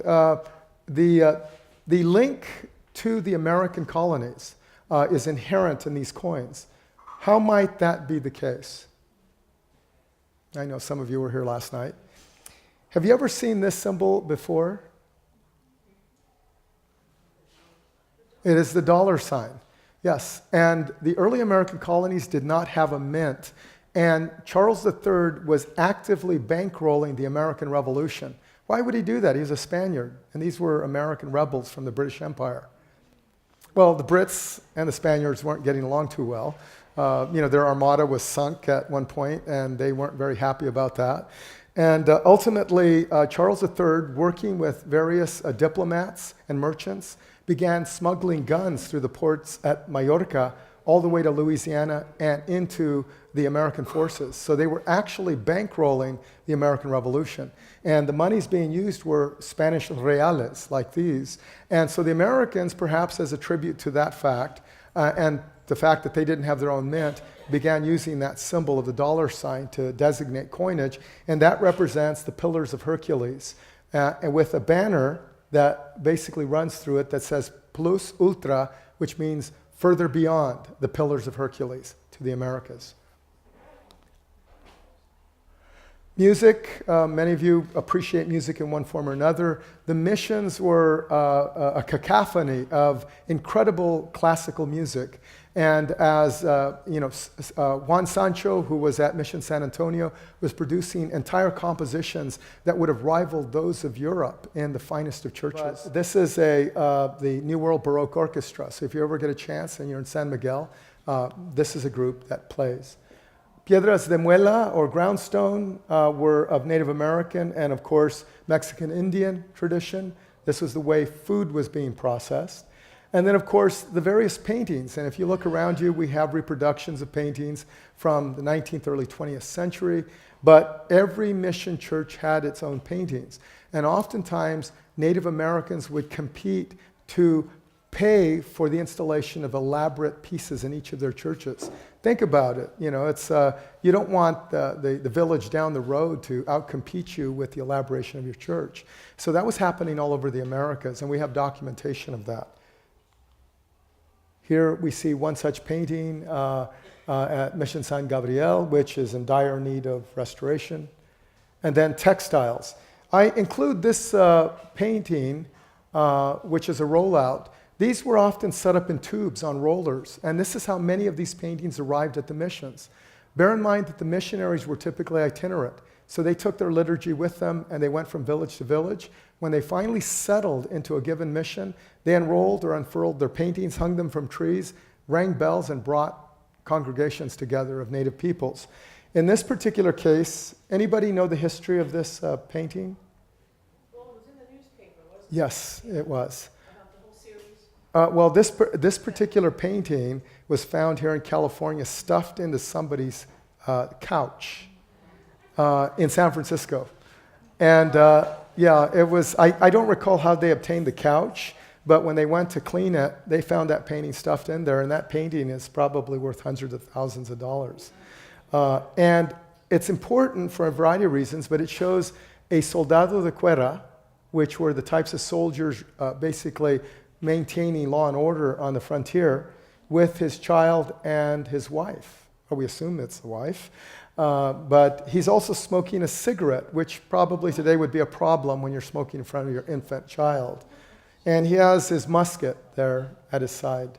the link to the American colonies is inherent in these coins. How might that be the case? I know some of you were here last night. Have you ever seen this symbol before? It is the dollar sign. Yes, and the early American colonies did not have a mint, and Charles III was actively bankrolling the American Revolution. Why would he do that? He was a Spaniard, and these were American rebels from the British Empire. Well, the Brits and the Spaniards weren't getting along too well. Their armada was sunk at one point, and they weren't very happy about that. And ultimately, Charles III, working with various diplomats and merchants, began smuggling guns through the ports at Majorca all the way to Louisiana and into the American forces. So they were actually bankrolling the American Revolution. And the monies being used were Spanish reales, like these. And so the Americans, perhaps as a tribute to that fact, and the fact that they didn't have their own mint, began using that symbol of the dollar sign to designate coinage. And that represents the Pillars of Hercules, and with a banner that basically runs through it that says plus ultra, which means further beyond the Pillars of Hercules to the Americas. Music, many of you appreciate music in one form or another. The missions were a cacophony of incredible classical music. And as Juan Sancho, who was at Mission San Antonio, was producing entire compositions that would have rivaled those of Europe in the finest of churches. But this is the New World Baroque Orchestra. So if you ever get a chance and you're in San Miguel, this is a group that plays. Piedras de muela, or groundstone, were of Native American and, of course, Mexican Indian tradition. This was the way food was being processed. And then, of course, the various paintings. And if you look around you, we have reproductions of paintings from the 19th, early 20th century. But every mission church had its own paintings. And oftentimes, Native Americans would compete to pay for the installation of elaborate pieces in each of their churches. Think about it. You don't want the village down the road to outcompete you with the elaboration of your church. So that was happening all over the Americas, and we have documentation of that. Here we see one such painting at Mission San Gabriel, which is in dire need of restoration. And then textiles. I include this painting, which is a rollout. These were often set up in tubes on rollers, and this is how many of these paintings arrived at the missions. Bear in mind that the missionaries were typically itinerant, so they took their liturgy with them and they went from village to village. When they finally settled into a given mission, they unrolled or unfurled their paintings, hung them from trees, rang bells, and brought congregations together of native peoples. In this particular case, anybody know the history of this painting? Well, it was in the newspaper, wasn't it? Yes, it was. About the whole series? Well, this particular painting was found here in California, stuffed into somebody's couch in San Francisco. And it was, I don't recall how they obtained the couch, but when they went to clean it, they found that painting stuffed in there, and that painting is probably worth hundreds of thousands of dollars. And it's important for a variety of reasons, but it shows a soldado de cuerda, which were the types of soldiers basically maintaining law and order on the frontier, with his child and his wife. Or we assume it's the wife. But he's also smoking a cigarette, which probably today would be a problem when you're smoking in front of your infant child. And he has his musket there at his side.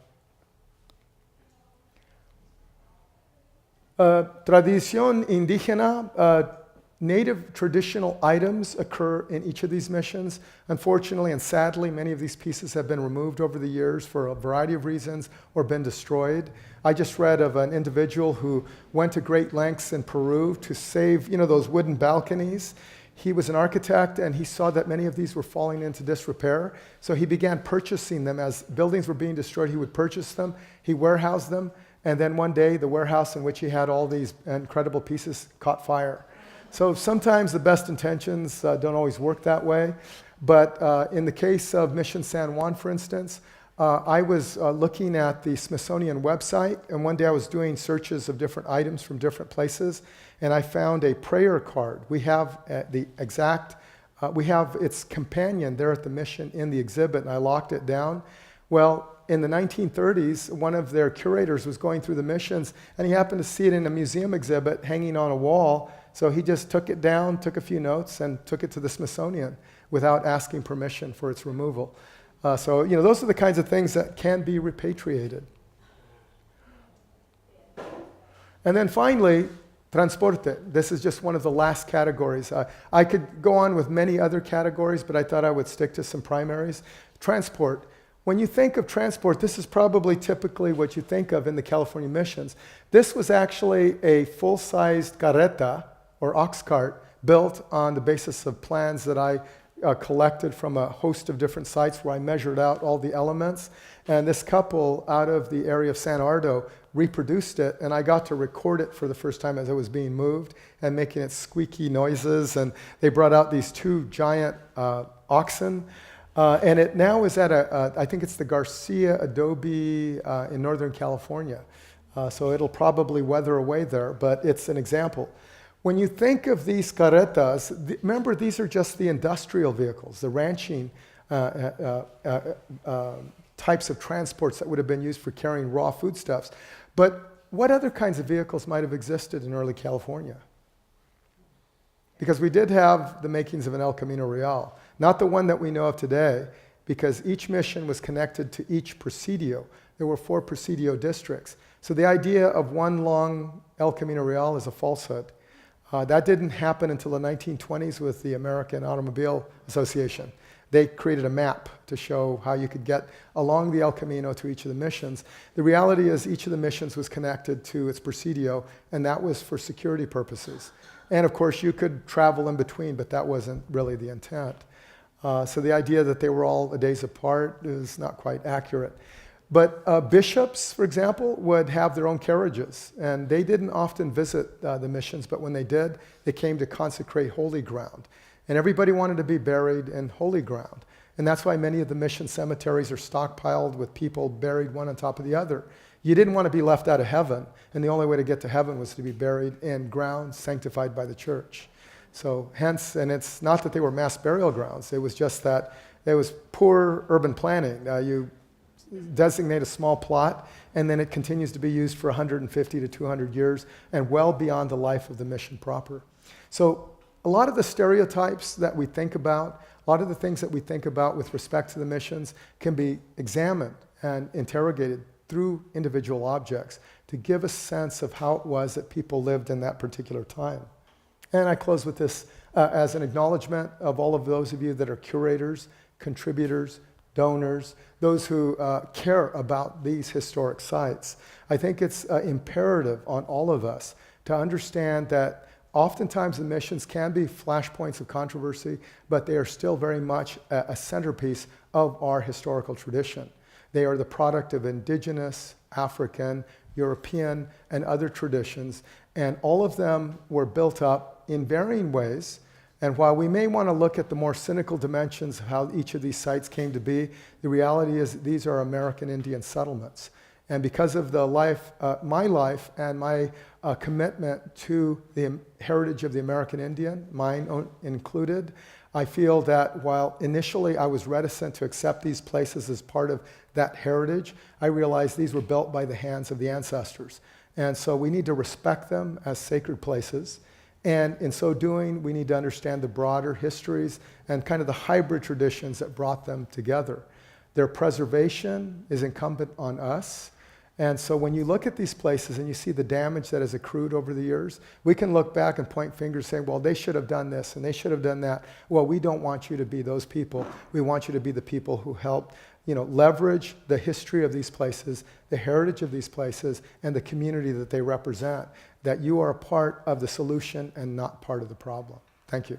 Tradición indígena, native traditional items occur in each of these missions. Unfortunately and sadly, many of these pieces have been removed over the years for a variety of reasons or been destroyed. I just read of an individual who went to great lengths in Peru to save, those wooden balconies. He was an architect and he saw that many of these were falling into disrepair. So he began purchasing them. As buildings were being destroyed, he would purchase them, he warehoused them, and then one day the warehouse in which he had all these incredible pieces caught fire. So sometimes the best intentions don't always work that way. But in the case of Mission San Juan, for instance, I was looking at the Smithsonian website, and one day I was doing searches of different items from different places, and I found a prayer card. We have we have its companion there at the mission in the exhibit, and I locked it down. Well, in the 1930s, one of their curators was going through the missions, and he happened to see it in a museum exhibit hanging on a wall. So he just took it down, took a few notes, and took it to the Smithsonian without asking permission for its removal. So those are the kinds of things that can be repatriated. And then finally, transporte. This is just one of the last categories. I could go on with many other categories, but I thought I would stick to some primaries. Transport. When you think of transport, this is probably typically what you think of in the California missions. This was actually a full-sized carreta, or ox cart, built on the basis of plans that I collected from a host of different sites where I measured out all the elements. And this couple out of the area of San Ardo reproduced it, and I got to record it for the first time as it was being moved and making its squeaky noises. And they brought out these two giant oxen. And it now is at I think it's the Garcia Adobe in Northern California. So it'll probably weather away there, but it's an example. When you think of these carretas, remember these are just the industrial vehicles, the ranching types of transports that would have been used for carrying raw foodstuffs. But what other kinds of vehicles might have existed in early California? Because we did have the makings of an El Camino Real, not the one that we know of today, because each mission was connected to each presidio. There were 4 presidio districts. So the idea of one long El Camino Real is a falsehood. That didn't happen until the 1920s with the American Automobile Association. They created a map to show how you could get along the El Camino to each of the missions. The reality is each of the missions was connected to its presidio, and that was for security purposes. And of course, you could travel in between, but that wasn't really the intent. So the idea that they were all a days apart is not quite accurate. But bishops, for example, would have their own carriages, and they didn't often visit the missions, but when they did, they came to consecrate holy ground. And everybody wanted to be buried in holy ground. And that's why many of the mission cemeteries are stockpiled with people buried one on top of the other. You didn't want to be left out of heaven, and the only way to get to heaven was to be buried in ground sanctified by the church. So hence, and it's not that they were mass burial grounds, it was just that it was poor urban planning. You designate a small plot, and then it continues to be used for 150 to 200 years and well beyond the life of the mission proper. So a lot of the stereotypes that we think about, a lot of the things that we think about with respect to the missions can be examined and interrogated through individual objects to give a sense of how it was that people lived in that particular time. And I close with this as an acknowledgement of all of those of you that are curators, contributors, donors, those who care about these historic sites. I think it's imperative on all of us to understand that oftentimes the missions can be flashpoints of controversy, but they are still very much a centerpiece of our historical tradition. They are the product of indigenous, African, European, and other traditions, and all of them were built up in varying ways. And while we may want to look at the more cynical dimensions of how each of these sites came to be, the reality is that these are American Indian settlements. And because of my life and my commitment to the heritage of the American Indian, mine included, I feel that while initially I was reticent to accept these places as part of that heritage, I realized these were built by the hands of the ancestors. And so we need to respect them as sacred places. And in so doing, we need to understand the broader histories and kind of the hybrid traditions that brought them together. Their preservation is incumbent on us. And so when you look at these places and you see the damage that has accrued over the years, we can look back and point fingers saying, well, they should have done this and they should have done that. Well, we don't want you to be those people. We want you to be the people who helped, leverage the history of these places, the heritage of these places, and the community that they represent, that you are a part of the solution and not part of the problem. Thank you.